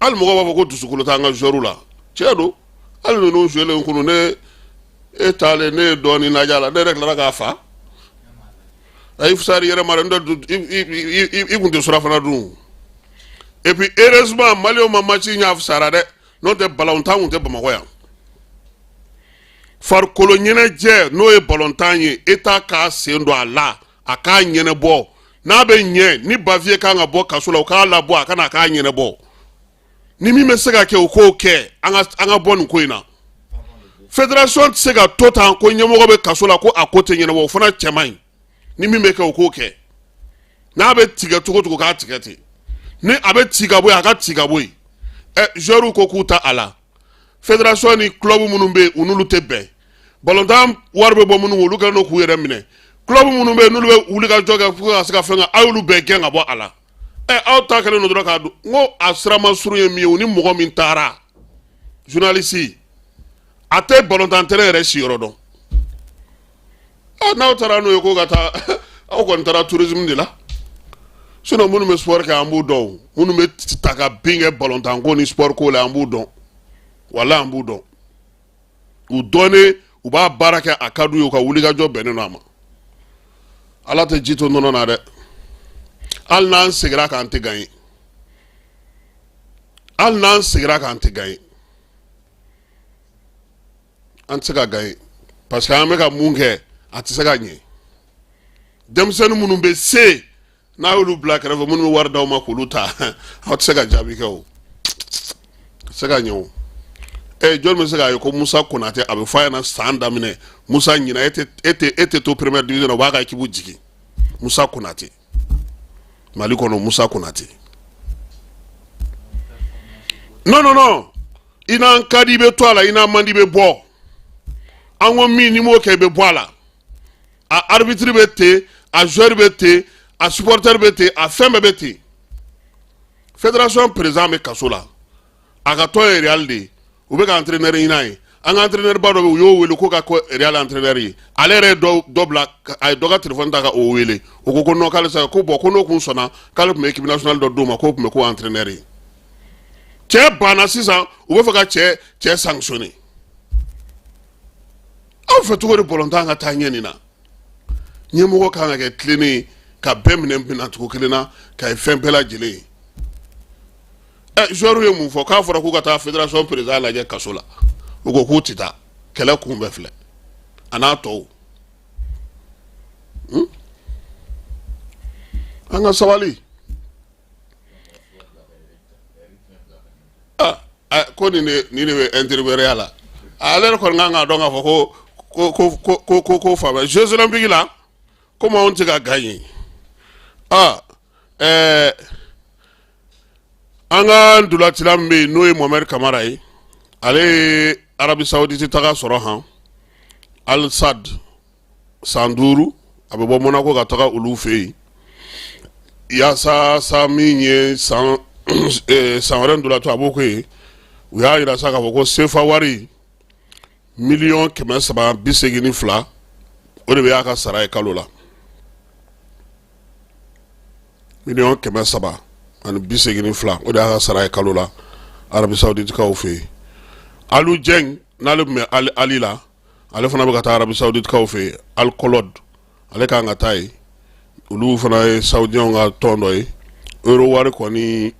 hali mɔgɔw b'a fɔ ko dusukolo t'an ka joueurs la tiɲɛ don hali ninnu joueurs kunu ne e taalen ne ye dɔɔnin lajɛ a la ne yɛrɛ tilara k'a fa a y'i fisari yɛrɛ ma dɛ i kun tɛ surafana dun et puis heureusement Maliens ma match ɲa fisara dɛ n'o tɛ balontan kun tɛ Bamakɔ yan farikolo ɲɛnajɛ n'o ye balontan ye État k'a sen don a la a k'a ɲɛnabɔ n'a bɛ ɲɛ ni Bavier kan ka bɔ kaso la o k'a labɔ a kana k'a ɲɛnabɔ ni min bɛ se ka kɛ o k'o kɛ an ka bɔ nin ko in na fédération tɛ se ka to tan ko ɲɛmɔgɔ bɛ kaso la ko a ko tɛ ɲɛnabɔ o fana cɛ man ɲi ni min bɛ kɛ o k'o kɛ n'a bɛ tigɛ cogo cogo k'a tigɛ ten ni a bɛ ci ka bɔ yen a ka ci ka bɔ yen joueurs ko k'u ta a la fédération ni club minnu bɛ yen u n'olu tɛ bɛn balontan wari bɛ bɔ minnu olu kɛlen don k'u yɛrɛ minɛ club minnu bɛ yen n'olu bɛ wuli ka jɔ kɛ fo ka se ka fɛn kɛ a y'olu bɛɛ gɛn ka bɔ a la aw ta kɛlen don dɔrɔn k'a dun n ko a sirama surun ye min ye u ni mɔgɔ min taara journaliste a tɛ balontan terrain yɛrɛ siyɔrɔ dɔn n'aw taara n'o ye ko ka taa aw kɔni taara tourisme de la sinon minnu bɛ sport kɛ an b'u dɔn minnu bɛ ta ka bin kɛ balontan ko ni sport ko la an b'u dɔn wala an b'u dɔn u dɔnnen u b'a baara kɛ a ka d'u ye u ka wulikajɔ bɛnnen don a ma ala tɛ ji to nɔnɔ na dɛ hali n'an seginna k'an tɛ gagner hali n'an seginna k'an tɛ gagner an tɛ se ka gagner parce que an bɛ ka mun kɛ a tɛ se ka ɲɛ denmisɛnnin minnu bɛ se n'a y'olu bila kɛrɛfɛ minnu bɛ wari d'aw ma k'olu ta aw tɛ se ka jaabi kɛ o tɛ se ka ɲɛ o jɔn bɛ se k'a ye ko Musa Konate a bɛ fɔ a ɲɛna san daminɛ Musa ɲina e tɛ to première division na o b'a ka équipe jigin Musa Konate Mali kɔnɔ Musa Konate non i n'an ka di i bɛ to a la i n'an man di i bɛ bɔ an ko min ni m'o kɛ i bɛ bɔ a la a arbitre bɛ ten a joueur bɛ ten a supporter bɛ ten a fɛn bɛɛ bɛ ten fédération président bɛ kaso la a ka tɔn ye Real de ye u bɛ ka entraîneur ɲini a ye an ka entraîneur ba dɔ bɛ yen u y'o wele ko ka kɛ Real entraîneur ye ale yɛrɛ ye dɔ bila a ye dɔ ka téléphone ta ka o wele o ko non k'ale sa ko bon ko n'o kun sɔnna k'ale tun bɛ équipe nationale dɔ d'o ma k'o tun bɛ k'o entraîneur ye cɛ banna sisan u bɛ fɛ ka cɛ sanctionner aw fɛ cogo di balontan ka taa ɲɛ nin na ɲɛmɔgɔ kan ka kɛ tilennen ye ka bɛɛ minɛ cogo kelen na ka ye fɛn bɛɛ lajɛlen ye joueurs ye mun fɔ k'a fɔra k'u ka taa fédération président lajɛ kaso la u ko k'u tɛ taa kɛlɛ kun bɛɛ filɛ a n'a tɔw an ka sabali ko nin de bɛ intermédiaire la ale yɛrɛ kɔni kan k'a dɔn k'a fɔ ko faama Jeux olympiques la komi anw tɛ ka gagner an ka ndolatila min bɛ yen n'o ye Mohamed Kamara ye ale ye Arabie Saoudite taga sɔrɔ han Al Sadd san 5 a bɛ bɔ Monaco ka taga olu fɛ yen yasa sa min ye san wɛrɛ ndola to a b'o ko ye u y'a yira sa k'a fɔ ko sefa wari $382,000 o de bɛ y'a ka sara ye kalo la $382,000 o de y'a ka sara ye kalo la Arabie Saoudite kaw fɛ yen Alu Dieng n'ale tun bɛ Ali la ale fana bɛ ka taa Arabie Saoudite kaw fɛ yen Al Kolod ale kan ka taa yen olu fana ye Saoudiens ka tɔn dɔ ye euro wari kɔni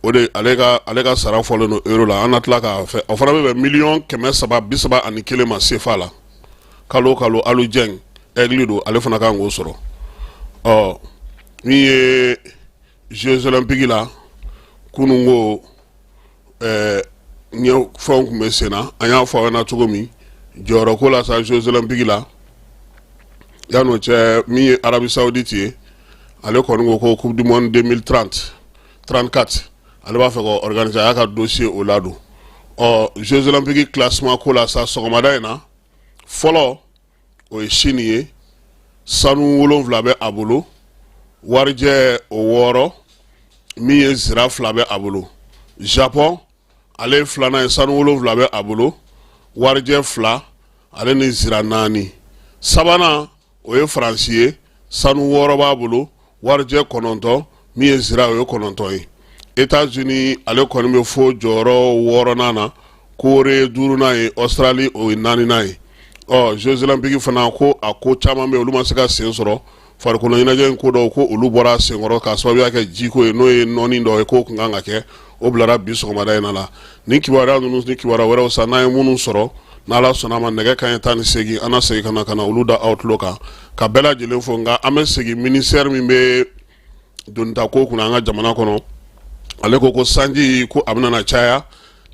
o de ale ka sara fɔlen no euro la an na tila k'a fɛ o fana bɛ bɛn $371,000 ma CFA la kalo Alu Dieng aigle do ale fana kan k'o sɔrɔ min ye Jeux Olympiques la kunun ko ɲɛ fɛnw kun bɛ sen na an y'a fɔ aw ɲɛna cogo min jɔyɔrɔ ko la sa Jeux Olympiques la yan'o cɛ min ye Arabie Saoudite ye ale kɔni ko ko Coupe du Monde 2034 ale b'a fɛ ka organiser a y'a ka dossier o la don Jeux Olympiques classement ko la sa sɔgɔmada in na fɔlɔ o ye Chine ye sanu 7 bɛ a bolo warijɛ o 6 min ye zira 2 bɛ a bolo Japon ale ye filanan ye sanu 7 bɛ a bolo warijɛ 2 ale ni zira 4 sabanan o ye Faransi ye sanu 6 b'a bolo warijɛ 9 min ye zira o ye 9 ye États-Unis ale kɔni bɛ fo jɔyɔrɔ 6nan na Corée 5nan ye Australie o ye 4nan ye Jeux Olympiques fana ko a ko caman bɛ olu ma se ka sen sɔrɔ farikolo ɲɛnajɛ in ko dɔw ko olu bɔra senkɔrɔ k'a sababuya kɛ jiko ye n'o ye nɔɔni dɔ ye k'o kun kan ka kɛ o bilara bi sɔgɔmada in na la ni kibaruya ninnu ni kibaruya wɛrɛw sa n'an ye minnu sɔrɔ n'Ala sɔnna a ma nɛgɛ kanɲɛ 18 an na segin ka na olu da outlook kan ka bɛɛ lajɛlen fo nka an bɛ segin ministère min bɛ donita ko kunna an ka jamana kɔnɔ ale ko sanji ko a bɛna na caya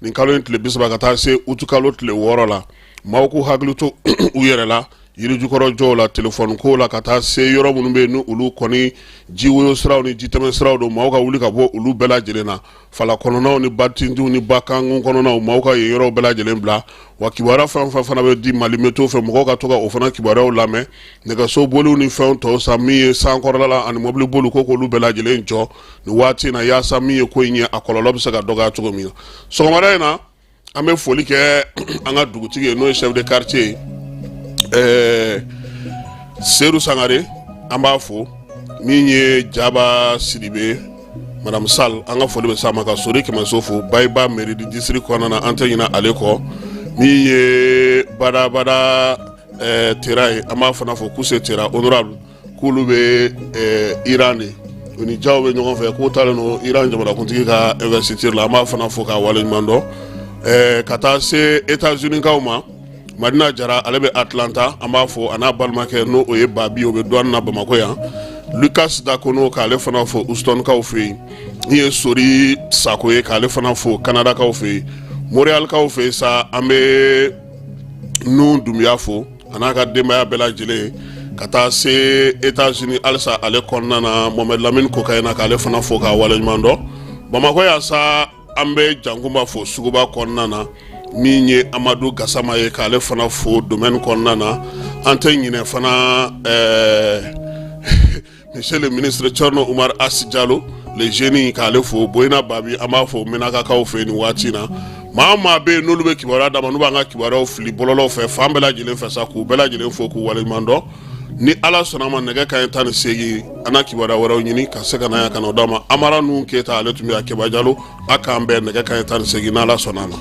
nin kalo in tile 30 ka taa se utu kalo tile 6 la maaw k'u hakili to u yɛrɛ la yirijukɔrɔ jɔw la telefɔni ko la ka taa se yɔrɔ minnu bɛ yen ni olu kɔni jiwoyo siraw ni jitɛmɛ siraw don maaw ka wuli ka bɔ olu bɛɛ lajɛlen na fala kɔnɔnaw ni batindiw ni bakangun kɔnɔnaw maaw ka yen yɔrɔw bɛɛ lajɛlen bila wa kibaruya fɛn o fɛn fana bɛ di Mali météo fɛ mɔgɔw ka to ka o fana kibaruyaw lamɛn nɛgɛso boliw ni fɛnw tɔw san min ye sankɔrɔla la ani mobili boliw ko k'olu bɛɛ lajɛlen jɔ nin waati in na yaasa min ye ko in ye a kɔlɔlɔ bɛ se ka dɔgɔya cogo min na sɔgɔmada in na an bɛ foli kɛ an ka dugutigi ye n'o ye chef de quartier Seydou Sangare an b'a fo min ye Jaba Sidibe Madame Sall an ka foli bɛ s'a ma ka Sori Kɛmɛso fo Bayiba mairie du district kɔnɔna na an tɛ ɲinɛ ale kɔ min ye Badabada Tera ye an b'a fana fo Kuse Tera honorable k'olu bɛ Iran de u ni jaw bɛ ɲɔgɔn fɛ k'o taalen don Iran jamanakuntigi ka investiture la an b'a fana fo k'a waleɲuman dɔn ka taa se États-Unis kaw ma Madina Jara ale bɛ Atlanta an b'a fɔ a n'a balimakɛ n'o o ye Babi o bɛ douane na Bamakɔ yan Lucas Dakono k'ale fana fɔ Houston kaw fɛ yen min ye Sori Sako ye k'ale fana fɔ Canada kaw fɛ yen Montréal kaw fɛ yen sa an bɛ Nu Dumbuya fo a n'a ka denbaya bɛɛ lajɛlen ka taa se États-Unis halisa ale kɔnɔna na Mohamed Lamine Kokayena k'ale fana fɔ k'a waleɲuman dɔn Bamakɔ yan sa an bɛ Jankunba fo suguba kɔnɔna na min ye Amadou Gassama ye k'ale fana fo domaine kɔnɔna na an tɛ ɲinɛ fana Monsieur le ministre Thierno Oumar Assi Diallo le jeune k'ale fo Boyina Babi an b'a fɔ Menakakaw fɛ nin waati in na maa maa bɛ yen n'olu bɛ kibaruya d'a ma n'u b'an ka kibaruyaw fili bɔlɔlɔw fɛ fan bɛɛ lajɛlen fɛ sa k'u bɛɛ lajɛlen fo k'u waleɲuman dɔn ni Ala sɔnna a ma nɛgɛ kanɲɛ 18 an na kibaruya wɛrɛw ɲini ka se ka na yan ka n'o d'a ma Amara Nuhu Keyita ale tun bɛ yan Keba Jalo a k'an bɛn nɛgɛ kanɲɛ 18 n'Ala sɔnna a ma.